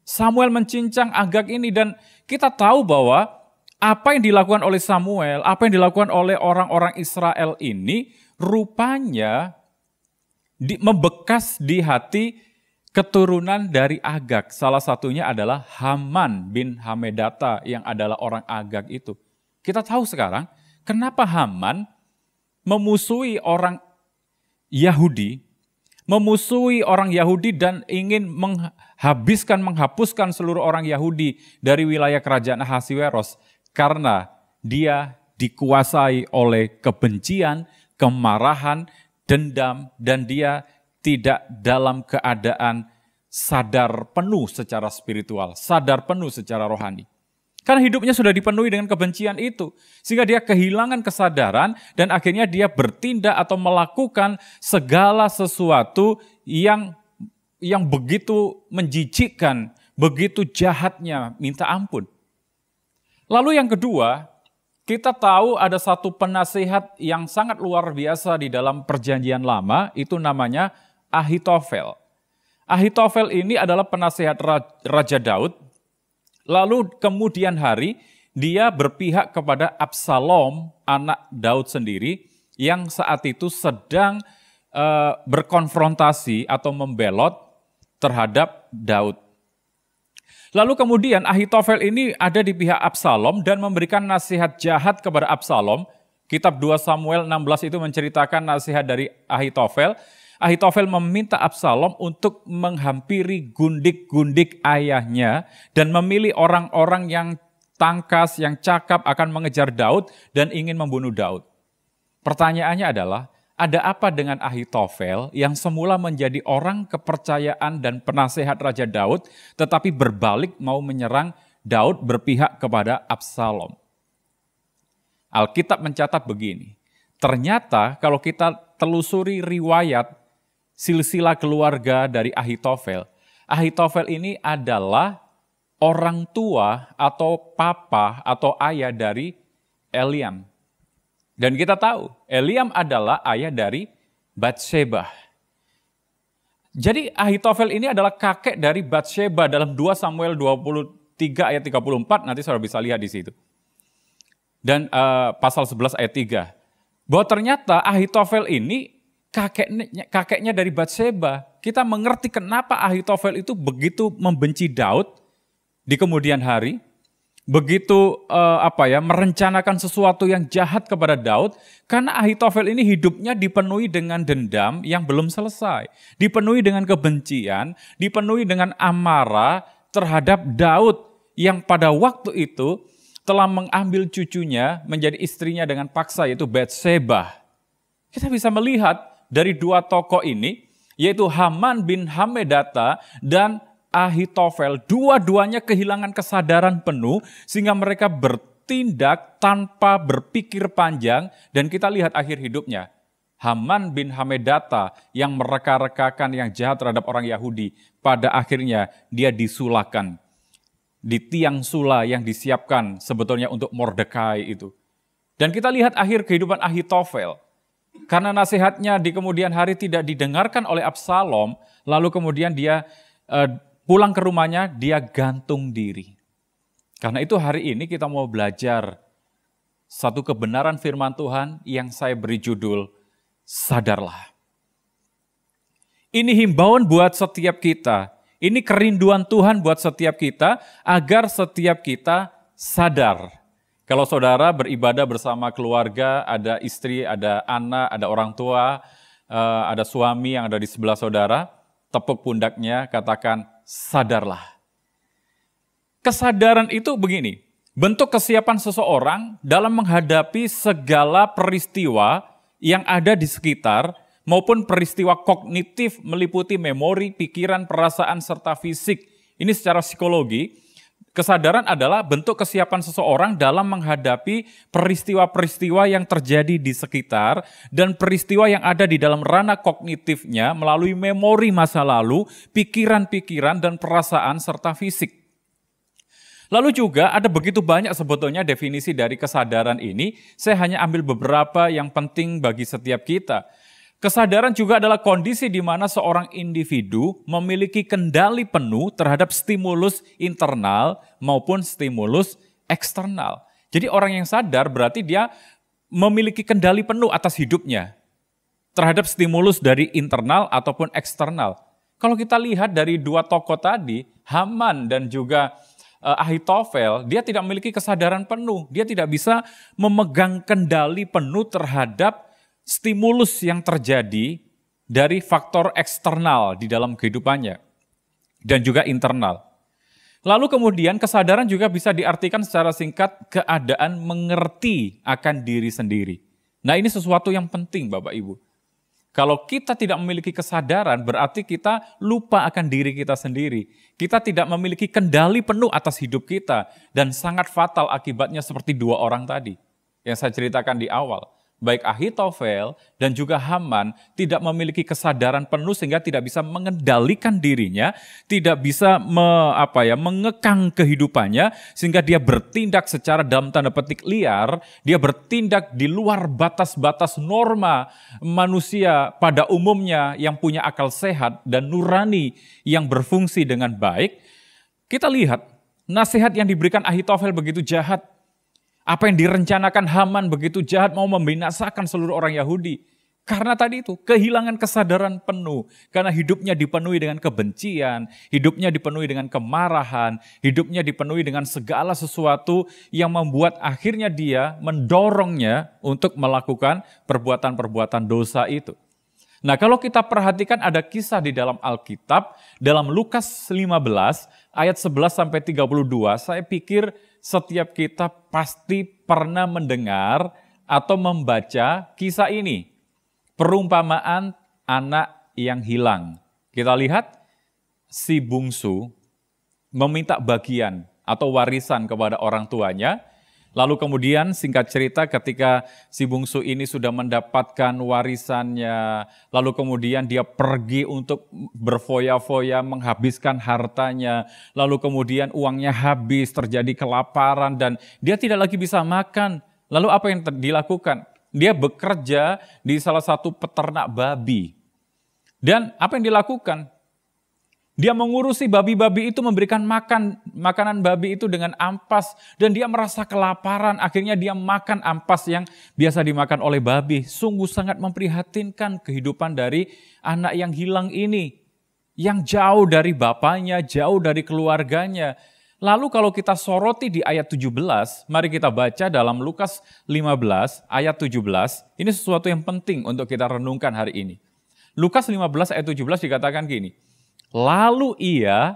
Speaker 6: Samuel mencincang Agag ini dan kita tahu bahwa apa yang dilakukan oleh Samuel, apa yang dilakukan oleh orang-orang Israel ini rupanya membekas di hati keturunan dari Agag. Salah satunya adalah Haman bin Hamedata yang adalah orang Agag itu. Kita tahu sekarang kenapa Haman memusuhi orang Yahudi, dan ingin menghapuskan seluruh orang Yahudi dari wilayah kerajaan Ahasiweros. Karena dia dikuasai oleh kebencian, kemarahan, dendam, dan dia tidak dalam keadaan sadar penuh secara spiritual, sadar penuh secara rohani. Karena hidupnya sudah dipenuhi dengan kebencian itu, sehingga dia kehilangan kesadaran dan akhirnya dia bertindak atau melakukan segala sesuatu yang begitu menjijikkan, begitu jahatnya, minta ampun. Lalu yang kedua, kita tahu ada satu penasihat yang sangat luar biasa di dalam Perjanjian Lama, itu namanya Ahitofel. Ahitofel ini adalah penasihat Raja Daud. Lalu kemudian hari dia berpihak kepada Absalom, anak Daud sendiri, yang saat itu sedang berkonfrontasi atau membelot terhadap Daud. Lalu kemudian Ahitofel ini ada di pihak Absalom dan memberikan nasihat jahat kepada Absalom. Kitab 2 Samuel 16 itu menceritakan nasihat dari Ahitofel. Ahitofel meminta Absalom untuk menghampiri gundik-gundik ayahnya dan memilih orang-orang yang tangkas, yang cakap akan mengejar Daud dan ingin membunuh Daud. Pertanyaannya adalah, ada apa dengan Ahitofel yang semula menjadi orang kepercayaan dan penasehat Raja Daud, tetapi berbalik mau menyerang Daud berpihak kepada Absalom? Alkitab mencatat begini, ternyata kalau kita telusuri riwayat silsilah keluarga dari Ahitofel, Ahitofel ini adalah orang tua atau papa atau ayah dari Eliam. Dan kita tahu, Eliam adalah ayah dari Batsheba. Jadi Ahitofel ini adalah kakek dari Batsheba dalam 2 Samuel 23 ayat 34, nanti saudara bisa lihat di situ. Dan pasal 11 ayat 3. Bahwa ternyata Ahitofel ini kakeknya dari Batsheba. Kita mengerti kenapa Ahitofel itu begitu membenci Daud di kemudian hari. Begitu merencanakan sesuatu yang jahat kepada Daud, karena Ahitofel ini hidupnya dipenuhi dengan dendam yang belum selesai, dipenuhi dengan kebencian, dipenuhi dengan amarah terhadap Daud yang pada waktu itu telah mengambil cucunya menjadi istrinya dengan paksa, yaitu Batsheba. Kita bisa melihat dari 2 tokoh ini, yaitu Haman bin Hamedata dan Ahitofel, dua-duanya kehilangan kesadaran penuh sehingga mereka bertindak tanpa berpikir panjang, dan kita lihat akhir hidupnya. Haman bin Hamedata yang mereka-rekakan yang jahat terhadap orang Yahudi, pada akhirnya dia disulahkan di tiang sula yang disiapkan sebetulnya untuk Mordekai itu. Dan kita lihat akhir kehidupan Ahitofel. Karena nasihatnya di kemudian hari tidak didengarkan oleh Absalom, lalu kemudian dia pulang ke rumahnya, dia gantung diri. Karena itu hari ini kita mau belajar satu kebenaran firman Tuhan yang saya beri judul, sadarlah. Ini himbauan buat setiap kita. Ini kerinduan Tuhan buat setiap kita, agar setiap kita sadar. Kalau saudara beribadah bersama keluarga, ada istri, ada anak, ada orang tua, ada suami yang ada di sebelah saudara, tepuk pundaknya, katakan, sadarlah. Kesadaran itu begini, bentuk kesiapan seseorang dalam menghadapi segala peristiwa yang ada di sekitar, maupun peristiwa kognitif meliputi memori, pikiran, perasaan, serta fisik. Ini secara psikologi, kesadaran adalah bentuk kesiapan seseorang dalam menghadapi peristiwa-peristiwa yang terjadi di sekitar dan peristiwa yang ada di dalam ranah kognitifnya melalui memori masa lalu, pikiran-pikiran, dan perasaan, serta fisik. Lalu juga ada begitu banyak sebetulnya definisi dari kesadaran ini, saya hanya ambil beberapa yang penting bagi setiap kita. Kesadaran juga adalah kondisi di mana seorang individu memiliki kendali penuh terhadap stimulus internal maupun stimulus eksternal. Jadi orang yang sadar berarti dia memiliki kendali penuh atas hidupnya terhadap stimulus dari internal ataupun eksternal. Kalau kita lihat dari 2 tokoh tadi, Haman dan juga Ahitofel, dia tidak memiliki kesadaran penuh. Dia tidak bisa memegang kendali penuh terhadap stimulus yang terjadi dari faktor eksternal di dalam kehidupannya dan juga internal. Lalu kemudian kesadaran juga bisa diartikan secara singkat keadaan mengerti akan diri sendiri. Nah, ini sesuatu yang penting Bapak Ibu. Kalau kita tidak memiliki kesadaran berarti kita lupa akan diri kita sendiri. Kita tidak memiliki kendali penuh atas hidup kita dan sangat fatal akibatnya seperti 2 orang tadi yang saya ceritakan di awal. Baik Ahitofel dan juga Haman tidak memiliki kesadaran penuh sehingga tidak bisa mengendalikan dirinya, tidak bisa mengekang kehidupannya sehingga dia bertindak secara dalam tanda petik liar, dia bertindak di luar batas-batas norma manusia pada umumnya yang punya akal sehat dan nurani yang berfungsi dengan baik. Kita lihat nasihat yang diberikan Ahitofel begitu jahat. Apa yang direncanakan Haman begitu jahat, mau membinasakan seluruh orang Yahudi. Karena tadi itu, kehilangan kesadaran penuh. Karena hidupnya dipenuhi dengan kebencian, hidupnya dipenuhi dengan kemarahan, hidupnya dipenuhi dengan segala sesuatu yang membuat akhirnya dia mendorongnya untuk melakukan perbuatan-perbuatan dosa itu. Nah, kalau kita perhatikan ada kisah di dalam Alkitab, dalam Lukas 15 ayat 11-32, saya pikir setiap kita pasti pernah mendengar atau membaca kisah ini. Perumpamaan anak yang hilang. Kita lihat si bungsu meminta bagian atau warisan kepada orang tuanya. Lalu kemudian singkat cerita ketika si bungsu ini sudah mendapatkan warisannya, lalu kemudian dia pergi untuk berfoya-foya menghabiskan hartanya, lalu kemudian uangnya habis, terjadi kelaparan dan dia tidak lagi bisa makan. Lalu apa yang dilakukan? Dia bekerja di salah satu peternak babi. Dan apa yang dilakukan? Dia mengurusi babi-babi itu, memberikan makanan babi itu dengan ampas. Dan dia merasa kelaparan, akhirnya dia makan ampas yang biasa dimakan oleh babi. Sungguh sangat memprihatinkan kehidupan dari anak yang hilang ini. Yang jauh dari bapaknya, jauh dari keluarganya. Lalu kalau kita soroti di ayat 17, mari kita baca dalam Lukas 15 ayat 17. Ini sesuatu yang penting untuk kita renungkan hari ini. Lukas 15 ayat 17 dikatakan gini. Lalu ia,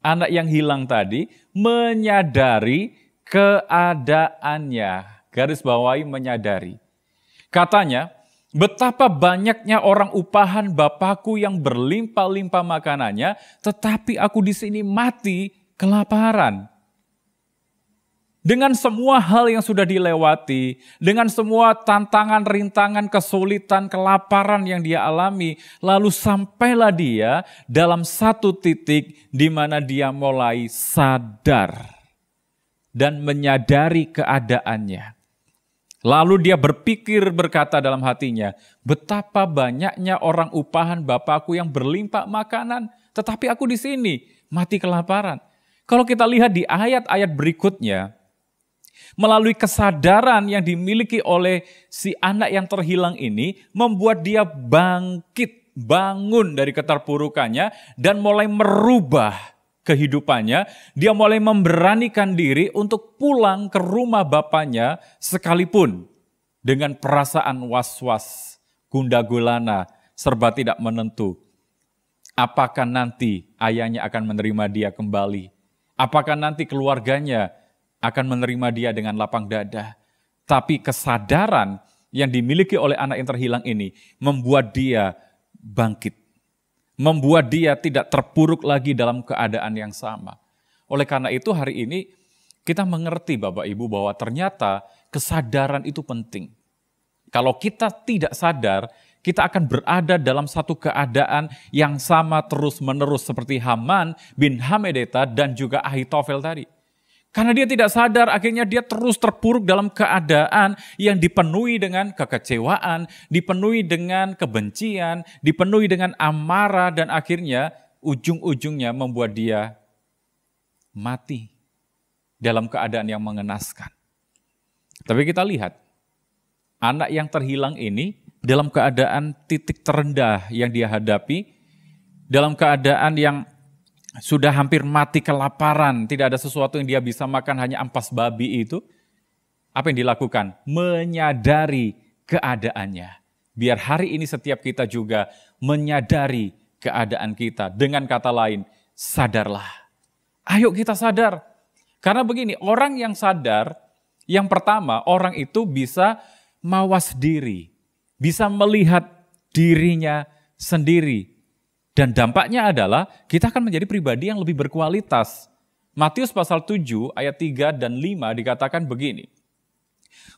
Speaker 6: anak yang hilang tadi, menyadari keadaannya. Garis bawahi menyadari. Katanya, betapa banyaknya orang upahan Bapakku yang berlimpah-limpah makanannya, tetapi aku di sini mati kelaparan. Dengan semua hal yang sudah dilewati, dengan semua tantangan, rintangan, kesulitan, kelaparan yang dia alami, lalu sampailah dia dalam satu titik di mana dia mulai sadar dan menyadari keadaannya. Lalu dia berpikir berkata dalam hatinya, betapa banyaknya orang upahan Bapakku yang berlimpah makanan, tetapi aku di sini mati kelaparan. Kalau kita lihat di ayat-ayat berikutnya, melalui kesadaran yang dimiliki oleh si anak yang terhilang ini, membuat dia bangkit, bangun dari keterpurukannya, dan mulai merubah kehidupannya. Dia mulai memberanikan diri untuk pulang ke rumah bapaknya sekalipun dengan perasaan was-was, gundah gulana, serba tidak menentu. Apakah nanti ayahnya akan menerima dia kembali? Apakah nanti keluarganya akan menerima dia dengan lapang dada? Tapi kesadaran yang dimiliki oleh anak yang terhilang ini membuat dia bangkit. Membuat dia tidak terpuruk lagi dalam keadaan yang sama. Oleh karena itu hari ini kita mengerti Bapak Ibu bahwa ternyata kesadaran itu penting. Kalau kita tidak sadar, kita akan berada dalam satu keadaan yang sama terus-menerus seperti Haman bin Hamedata dan juga Ahitofel tadi. Karena dia tidak sadar, akhirnya dia terus terpuruk dalam keadaan yang dipenuhi dengan kekecewaan, dipenuhi dengan kebencian, dipenuhi dengan amarah, dan akhirnya ujung-ujungnya membuat dia mati dalam keadaan yang mengenaskan. Tapi kita lihat, anak yang terhilang ini dalam keadaan titik terendah yang dia hadapi, dalam keadaan yang sudah hampir mati kelaparan, tidak ada sesuatu yang dia bisa makan, hanya ampas babi itu. Apa yang dilakukan? Menyadari keadaannya. Biar hari ini setiap kita juga menyadari keadaan kita. Dengan kata lain, sadarlah. Ayo kita sadar. Karena begini, orang yang sadar, yang pertama, orang itu bisa mawas diri. Bisa melihat dirinya sendiri. Dan dampaknya adalah kita akan menjadi pribadi yang lebih berkualitas. Matius pasal 7 ayat 3 dan 5 dikatakan begini.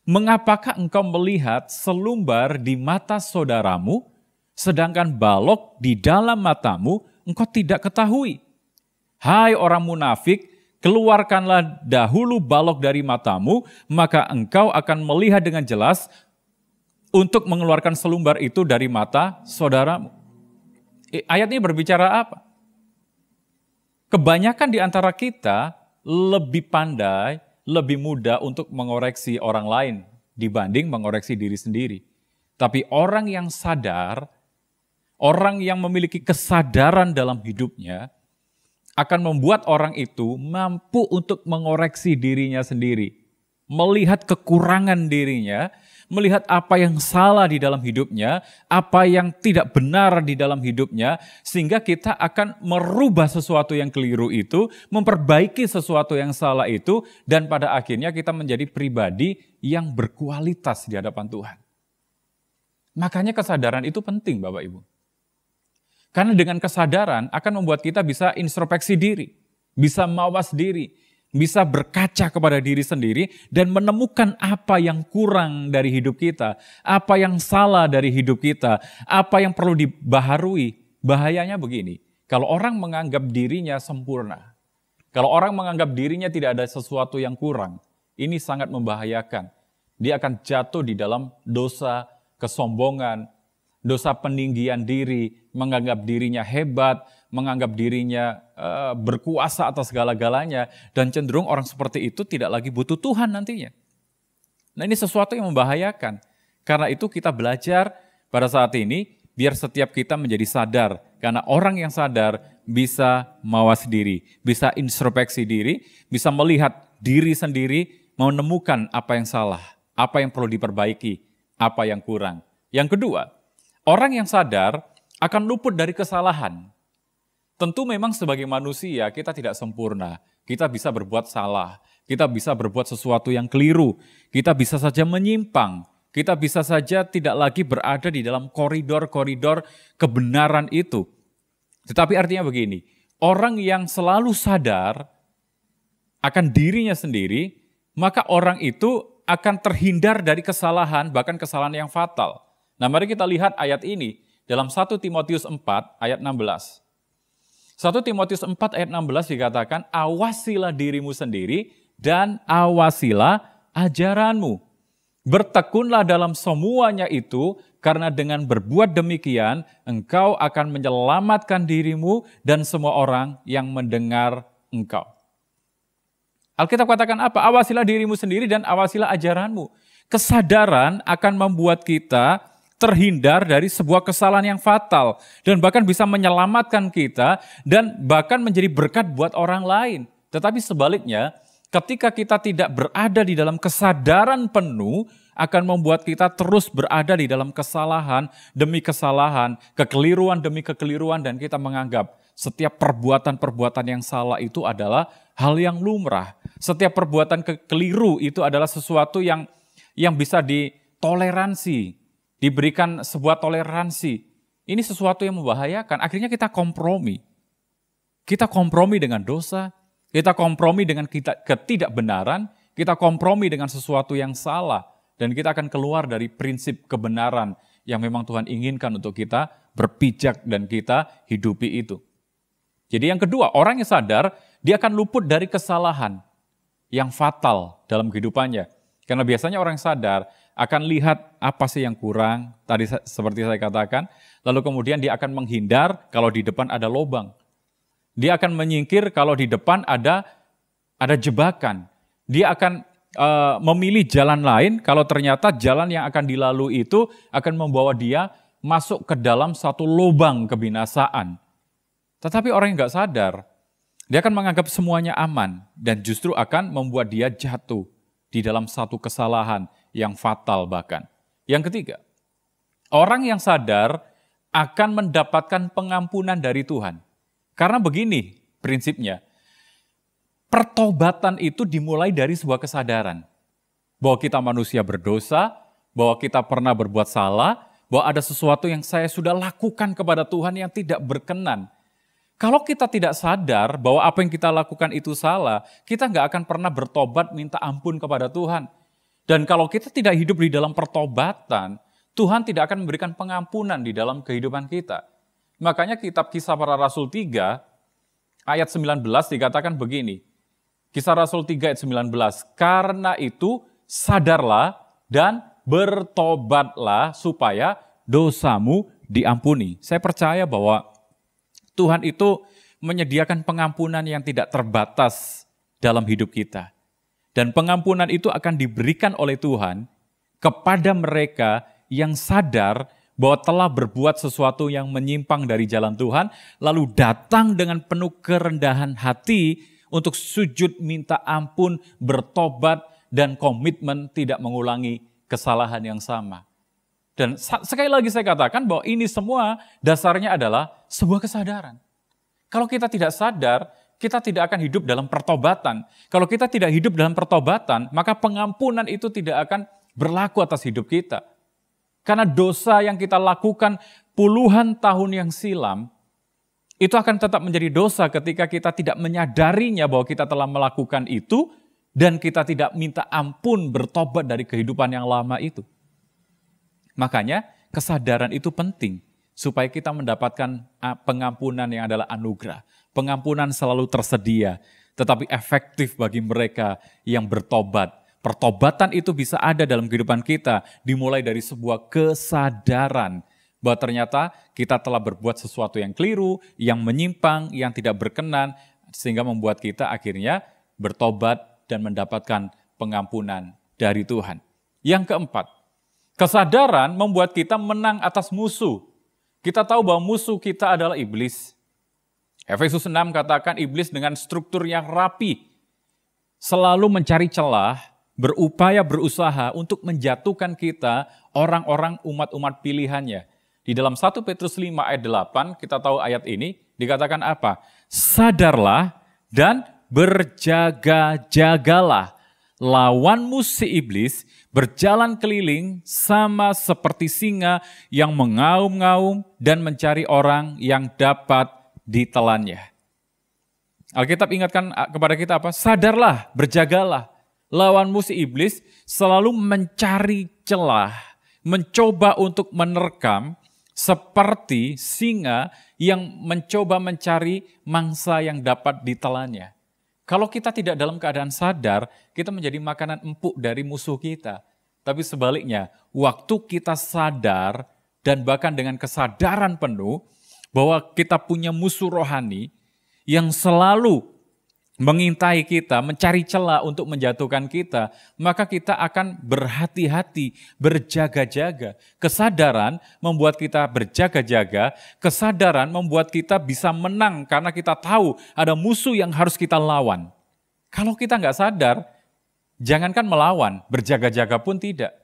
Speaker 6: Mengapakah engkau melihat selumbar di mata saudaramu, sedangkan balok di dalam matamu engkau tidak ketahui? Hai orang munafik, keluarkanlah dahulu balok dari matamu, maka engkau akan melihat dengan jelas untuk mengeluarkan selumbar itu dari mata saudaramu. Ayat ini berbicara apa? Kebanyakan di antara kita lebih pandai, lebih mudah untuk mengoreksi orang lain dibanding mengoreksi diri sendiri. Tapi orang yang sadar, orang yang memiliki kesadaran dalam hidupnya, akan membuat orang itu mampu untuk mengoreksi dirinya sendiri. Melihat kekurangan dirinya, melihat apa yang salah di dalam hidupnya, apa yang tidak benar di dalam hidupnya, sehingga kita akan merubah sesuatu yang keliru itu, memperbaiki sesuatu yang salah itu, dan pada akhirnya kita menjadi pribadi yang berkualitas di hadapan Tuhan. Makanya kesadaran itu penting, Bapak Ibu. Karena dengan kesadaran akan membuat kita bisa introspeksi diri, bisa mawas diri, bisa berkaca kepada diri sendiri dan menemukan apa yang kurang dari hidup kita, apa yang salah dari hidup kita, apa yang perlu dibaharui. Bahayanya begini, kalau orang menganggap dirinya sempurna, kalau orang menganggap dirinya tidak ada sesuatu yang kurang, ini sangat membahayakan. Dia akan jatuh di dalam dosa kesombongan, dosa peninggian diri, menganggap dirinya hebat, menganggap dirinya berkuasa atas segala-galanya, dan cenderung orang seperti itu tidak lagi butuh Tuhan nantinya. Nah, ini sesuatu yang membahayakan. Karena itu kita belajar pada saat ini, biar setiap kita menjadi sadar. Karena orang yang sadar bisa mawas diri, bisa introspeksi diri, bisa melihat diri sendiri, menemukan apa yang salah, apa yang perlu diperbaiki, apa yang kurang. Yang kedua, orang yang sadar akan luput dari kesalahan. Tentu memang sebagai manusia kita tidak sempurna. Kita bisa berbuat salah. Kita bisa berbuat sesuatu yang keliru. Kita bisa saja menyimpang. Kita bisa saja tidak lagi berada di dalam koridor-koridor kebenaran itu. Tetapi artinya begini, orang yang selalu sadar akan dirinya sendiri, maka orang itu akan terhindar dari kesalahan, bahkan kesalahan yang fatal. Nah, mari kita lihat ayat ini dalam 1 Timotius 4 ayat 16. 1 Timotius 4 ayat 16 dikatakan, awasilah dirimu sendiri dan awasilah ajaranmu. Bertekunlah dalam semuanya itu, karena dengan berbuat demikian, engkau akan menyelamatkan dirimu dan semua orang yang mendengar engkau. Alkitab katakan apa? Awasilah dirimu sendiri dan awasilah ajaranmu. Kesadaran akan membuat kita terhindar dari sebuah kesalahan yang fatal dan bahkan bisa menyelamatkan kita dan bahkan menjadi berkat buat orang lain. Tetapi sebaliknya, ketika kita tidak berada di dalam kesadaran penuh, akan membuat kita terus berada di dalam kesalahan demi kesalahan, kekeliruan demi kekeliruan, dan kita menganggap setiap perbuatan-perbuatan yang salah itu adalah hal yang lumrah. Setiap perbuatan keliru itu adalah sesuatu yang bisa ditoleransi, diberikan sebuah toleransi. Ini sesuatu yang membahayakan. Akhirnya kita kompromi. Kita kompromi dengan dosa, kita kompromi dengan ketidakbenaran, kita kompromi dengan sesuatu yang salah, dan kita akan keluar dari prinsip kebenaran yang memang Tuhan inginkan untuk kita berpijak dan kita hidupi itu. Jadi yang kedua, orang yang sadar, dia akan luput dari kesalahan yang fatal dalam kehidupannya. Karena biasanya orang yang sadar akan lihat apa sih yang kurang, tadi seperti saya katakan, lalu kemudian dia akan menghindar kalau di depan ada lubang. Dia akan menyingkir kalau di depan ada jebakan. Dia akan memilih jalan lain kalau ternyata jalan yang akan dilalui itu akan membawa dia masuk ke dalam satu lubang kebinasaan. Tetapi orang yang nggak sadar, dia akan menganggap semuanya aman dan justru akan membuat dia jatuh di dalam satu kesalahan yang fatal bahkan. Yang ketiga, orang yang sadar akan mendapatkan pengampunan dari Tuhan. Karena begini prinsipnya, pertobatan itu dimulai dari sebuah kesadaran. Bahwa kita manusia berdosa, bahwa kita pernah berbuat salah, bahwa ada sesuatu yang saya sudah lakukan kepada Tuhan yang tidak berkenan. Kalau kita tidak sadar bahwa apa yang kita lakukan itu salah, kita nggak akan pernah bertobat minta ampun kepada Tuhan. Dan kalau kita tidak hidup di dalam pertobatan, Tuhan tidak akan memberikan pengampunan di dalam kehidupan kita. Makanya kitab Kisah Para Rasul 3, ayat 19 dikatakan begini. Kisah Rasul 3 ayat 19, karena itu sadarlah dan bertobatlah supaya dosamu diampuni. Saya percaya bahwa Tuhan itu menyediakan pengampunan yang tidak terbatas dalam hidup kita. Dan pengampunan itu akan diberikan oleh Tuhan kepada mereka yang sadar bahwa telah berbuat sesuatu yang menyimpang dari jalan Tuhan, lalu datang dengan penuh kerendahan hati untuk sujud minta ampun, bertobat, dan komitmen tidak mengulangi kesalahan yang sama. Dan sekali lagi saya katakan bahwa ini semua dasarnya adalah sebuah kesadaran. Kalau kita tidak sadar, kita tidak akan hidup dalam pertobatan. Kalau kita tidak hidup dalam pertobatan, maka pengampunan itu tidak akan berlaku atas hidup kita. Karena dosa yang kita lakukan puluhan tahun yang silam, itu akan tetap menjadi dosa ketika kita tidak menyadarinya bahwa kita telah melakukan itu, dan kita tidak minta ampun bertobat dari kehidupan yang lama itu. Makanya kesadaran itu penting supaya kita mendapatkan pengampunan yang adalah anugerah. Pengampunan selalu tersedia, tetapi efektif bagi mereka yang bertobat. Pertobatan itu bisa ada dalam kehidupan kita, dimulai dari sebuah kesadaran bahwa ternyata kita telah berbuat sesuatu yang keliru, yang menyimpang, yang tidak berkenan, sehingga membuat kita akhirnya bertobat dan mendapatkan pengampunan dari Tuhan. Yang keempat, kesadaran membuat kita menang atas musuh. Kita tahu bahwa musuh kita adalah iblis. Efesus 6 katakan iblis dengan struktur yang rapi, selalu mencari celah, berupaya berusaha untuk menjatuhkan kita, orang-orang umat-umat pilihannya. Di dalam 1 Petrus 5 ayat 8, kita tahu ayat ini, dikatakan apa? Sadarlah dan berjaga-jagalah. Lawanmu si iblis berjalan keliling sama seperti singa yang mengaum-ngaum dan mencari orang yang dapat ditelannya. Alkitab ingatkan kepada kita apa? Sadarlah, berjagalah. Lawanmu si iblis selalu mencari celah, mencoba untuk menerkam seperti singa yang mencoba mencari mangsa yang dapat ditelannya. Kalau kita tidak dalam keadaan sadar, kita menjadi makanan empuk dari musuh kita. Tapi sebaliknya, waktu kita sadar dan bahkan dengan kesadaran penuh bahwa kita punya musuh rohani yang selalu mengintai kita, mencari celah untuk menjatuhkan kita, maka kita akan berhati-hati, berjaga-jaga. Kesadaran membuat kita berjaga-jaga, kesadaran membuat kita bisa menang karena kita tahu ada musuh yang harus kita lawan. Kalau kita nggak sadar, jangankan melawan, berjaga-jaga pun tidak.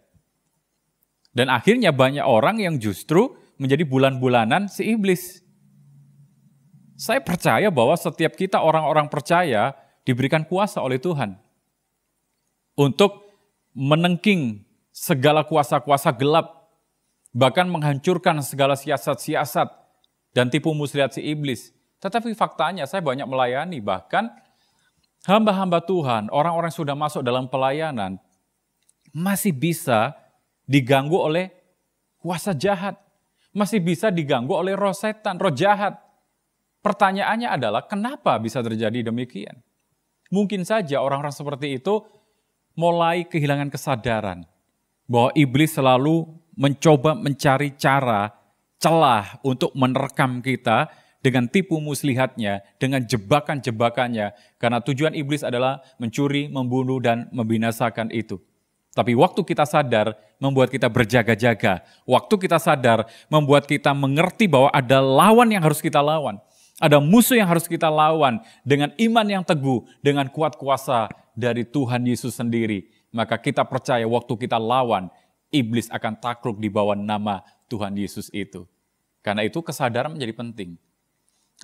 Speaker 6: Dan akhirnya banyak orang yang justru menjadi bulan-bulanan si iblis. Saya percaya bahwa setiap kita orang-orang percaya diberikan kuasa oleh Tuhan untuk menengking segala kuasa-kuasa gelap, bahkan menghancurkan segala siasat-siasat dan tipu muslihat si iblis. Tetapi faktanya saya banyak melayani, bahkan hamba-hamba Tuhan, orang-orang yang sudah masuk dalam pelayanan, masih bisa diganggu oleh kuasa jahat, masih bisa diganggu oleh roh setan, roh jahat. Pertanyaannya adalah, kenapa bisa terjadi demikian? Mungkin saja orang-orang seperti itu mulai kehilangan kesadaran bahwa iblis selalu mencoba mencari cara, celah untuk menerkam kita dengan tipu muslihatnya, dengan jebakan-jebakannya, karena tujuan iblis adalah mencuri, membunuh, dan membinasakan itu. Tapi waktu kita sadar, membuat kita berjaga-jaga. Waktu kita sadar, membuat kita mengerti bahwa ada lawan yang harus kita lawan. Ada musuh yang harus kita lawan dengan iman yang teguh, dengan kuat kuasa dari Tuhan Yesus sendiri. Maka kita percaya waktu kita lawan, iblis akan takluk di bawah nama Tuhan Yesus itu. Karena itu kesadaran menjadi penting,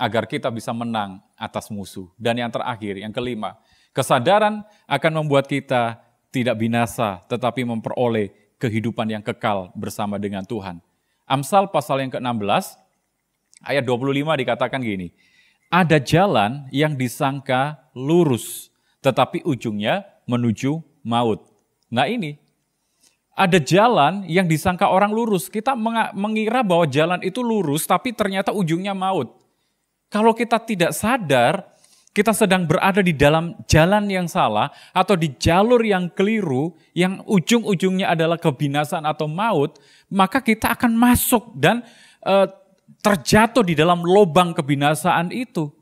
Speaker 6: agar kita bisa menang atas musuh. Dan yang terakhir, yang kelima, kesadaran akan membuat kita tidak binasa, tetapi memperoleh kehidupan yang kekal bersama dengan Tuhan. Amsal pasal yang ke-16, ayat 25 dikatakan gini, ada jalan yang disangka lurus, tetapi ujungnya menuju maut. Nah ini, ada jalan yang disangka orang lurus. Kita mengira bahwa jalan itu lurus, tapi ternyata ujungnya maut. Kalau kita tidak sadar, kita sedang berada di dalam jalan yang salah, atau di jalur yang keliru, yang ujung-ujungnya adalah kebinasaan atau maut, maka kita akan masuk dan terjatuh di dalam lubang kebinasaan itu.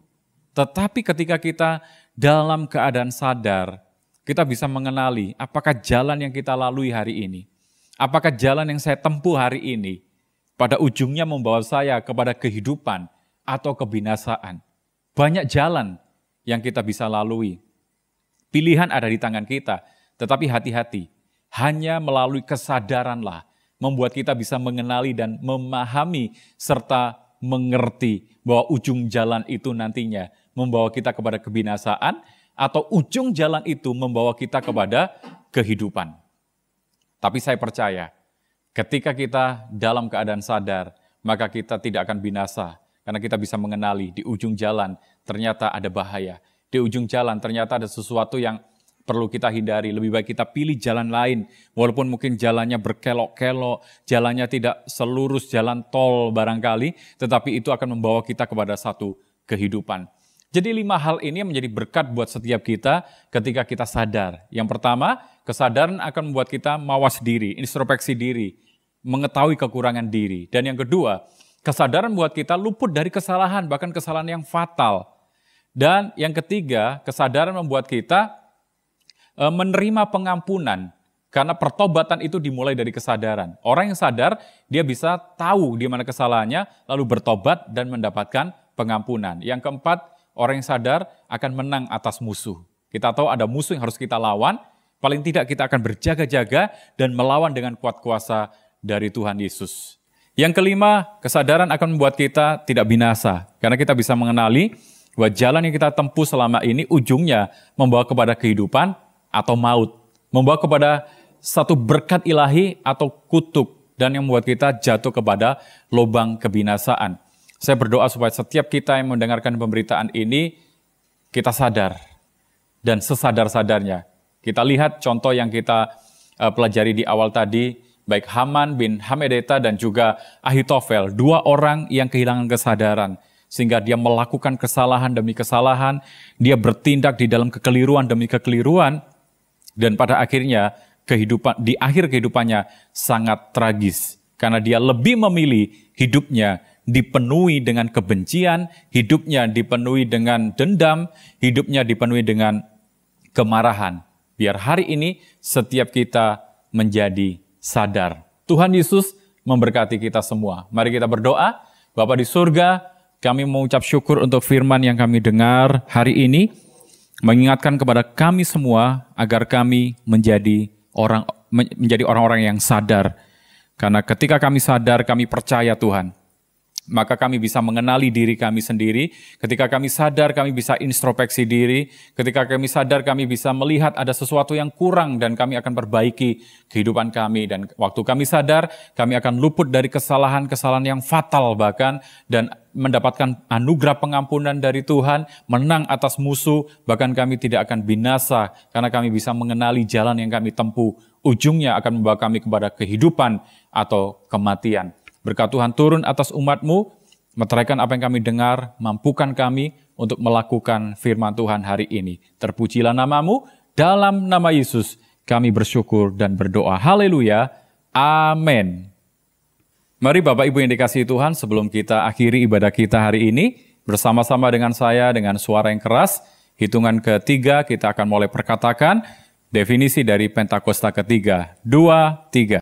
Speaker 6: Tetapi ketika kita dalam keadaan sadar, kita bisa mengenali apakah jalan yang kita lalui hari ini, apakah jalan yang saya tempuh hari ini, pada ujungnya membawa saya kepada kehidupan atau kebinasaan. Banyak jalan yang kita bisa lalui. Pilihan ada di tangan kita, tetapi hati-hati. Hanya melalui kesadaranlah membuat kita bisa mengenali dan memahami serta mengerti bahwa ujung jalan itu nantinya membawa kita kepada kebinasaan atau ujung jalan itu membawa kita kepada kehidupan. Tapi saya percaya ketika kita dalam keadaan sadar, maka kita tidak akan binasa. Karena kita bisa mengenali di ujung jalan ternyata ada bahaya. Di ujung jalan ternyata ada sesuatu yang perlu kita hindari. Lebih baik kita pilih jalan lain. Walaupun mungkin jalannya berkelok-kelok, jalannya tidak selurus jalan tol barangkali, tetapi itu akan membawa kita kepada satu kehidupan. Jadi 5 hal ini menjadi berkat buat setiap kita ketika kita sadar. Yang pertama, kesadaran akan membuat kita mawas diri, introspeksi diri, mengetahui kekurangan diri. Dan yang kedua, kesadaran buat kita luput dari kesalahan, bahkan kesalahan yang fatal. Dan yang ketiga, kesadaran membuat kita menerima pengampunan. Karena pertobatan itu dimulai dari kesadaran. Orang yang sadar, dia bisa tahu di mana kesalahannya, lalu bertobat dan mendapatkan pengampunan. Yang keempat, orang yang sadar akan menang atas musuh. Kita tahu ada musuh yang harus kita lawan, paling tidak kita akan berjaga-jaga dan melawan dengan kuat kuasa dari Tuhan Yesus. Yang kelima, kesadaran akan membuat kita tidak binasa. Karena kita bisa mengenali bahwa jalan yang kita tempuh selama ini ujungnya membawa kepada kehidupan atau maut. Membawa kepada satu berkat ilahi atau kutuk. Dan yang membuat kita jatuh kepada lubang kebinasaan. Saya berdoa supaya setiap kita yang mendengarkan pemberitaan ini, kita sadar. Dan sesadar-sadarnya. Kita lihat contoh yang kita pelajari di awal tadi, baik Haman bin Hamedata dan juga Ahitofel, 2 orang yang kehilangan kesadaran. Sehingga dia melakukan kesalahan demi kesalahan, dia bertindak di dalam kekeliruan demi kekeliruan, dan pada akhirnya di akhir kehidupannya sangat tragis. Karena dia lebih memilih hidupnya dipenuhi dengan kebencian, hidupnya dipenuhi dengan dendam, hidupnya dipenuhi dengan kemarahan. Biar hari ini setiap kita menjadi sadar. Tuhan Yesus memberkati kita semua. Mari kita berdoa. Bapa di surga, kami mengucap syukur untuk firman yang kami dengar hari ini, mengingatkan kepada kami semua agar kami menjadi orang-orang yang sadar. Karena ketika kami sadar, kami percaya Tuhan, maka kami bisa mengenali diri kami sendiri. Ketika kami sadar, kami bisa introspeksi diri. Ketika kami sadar, kami bisa melihat ada sesuatu yang kurang dan kami akan perbaiki kehidupan kami. Dan waktu kami sadar, kami akan luput dari kesalahan-kesalahan yang fatal bahkan, dan mendapatkan anugerah pengampunan dari Tuhan, menang atas musuh, bahkan kami tidak akan binasa karena kami bisa mengenali jalan yang kami tempuh. Ujungnya akan membawa kami kepada kehidupan atau kematian. Berkat Tuhan turun atas umat-Mu, meteraikan apa yang kami dengar, mampukan kami untuk melakukan firman Tuhan hari ini. Terpujilah nama-Mu, dalam nama Yesus kami bersyukur dan berdoa. Haleluya, amin. Mari Bapak Ibu yang dikasihi Tuhan, sebelum kita akhiri ibadah kita hari ini, bersama-sama dengan saya dengan suara yang keras, hitungan ketiga kita akan mulai perkatakan definisi dari Pentakosta ketiga. 2, 3.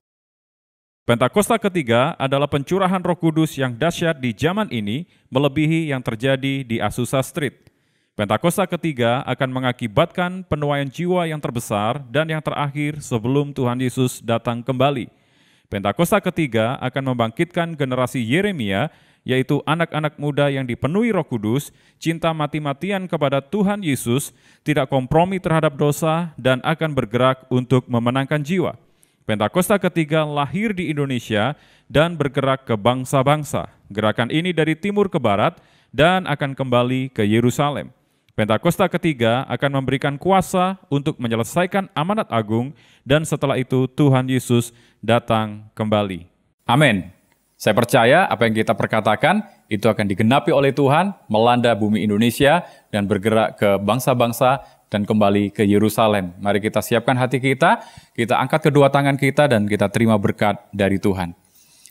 Speaker 7: Pentakosta ketiga adalah pencurahan Roh Kudus yang dahsyat di zaman ini melebihi yang terjadi di Azusa Street. Pentakosta ketiga akan mengakibatkan penuaian jiwa yang terbesar dan yang terakhir sebelum Tuhan Yesus datang kembali. Pentakosta ketiga akan membangkitkan generasi Yeremia, yaitu anak-anak muda yang dipenuhi Roh Kudus, cinta mati-matian kepada Tuhan Yesus, tidak kompromi terhadap dosa, dan akan bergerak untuk memenangkan jiwa. Pentakosta ketiga lahir di Indonesia dan bergerak ke bangsa-bangsa. Gerakan ini dari timur ke barat dan akan kembali ke Yerusalem. Pentakosta ketiga akan memberikan kuasa untuk menyelesaikan amanat agung dan setelah itu Tuhan Yesus datang kembali.
Speaker 6: Amin. Saya percaya apa yang kita perkatakan itu akan digenapi oleh Tuhan, melanda bumi Indonesia dan bergerak ke bangsa-bangsa dan kembali ke Yerusalem. Mari kita siapkan hati kita angkat kedua tangan kita dan kita terima berkat dari Tuhan.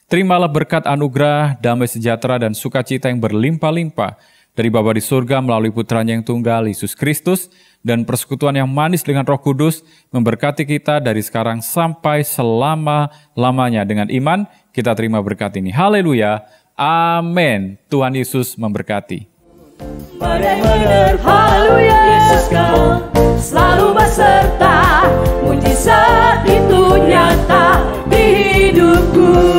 Speaker 6: Terimalah berkat anugerah, damai sejahtera dan sukacita yang berlimpah-limpah dari Bapa di surga melalui Putranya yang tunggal, Yesus Kristus, dan persekutuan yang manis dengan Roh Kudus memberkati kita dari sekarang sampai selama-lamanya. Dengan iman, kita terima berkat ini. Haleluya, amin. Tuhan Yesus memberkati.
Speaker 5: benar-benar
Speaker 4: Haleluya.
Speaker 5: Yesus kau
Speaker 4: Selalu beserta, mujizat itu nyata di hidupku.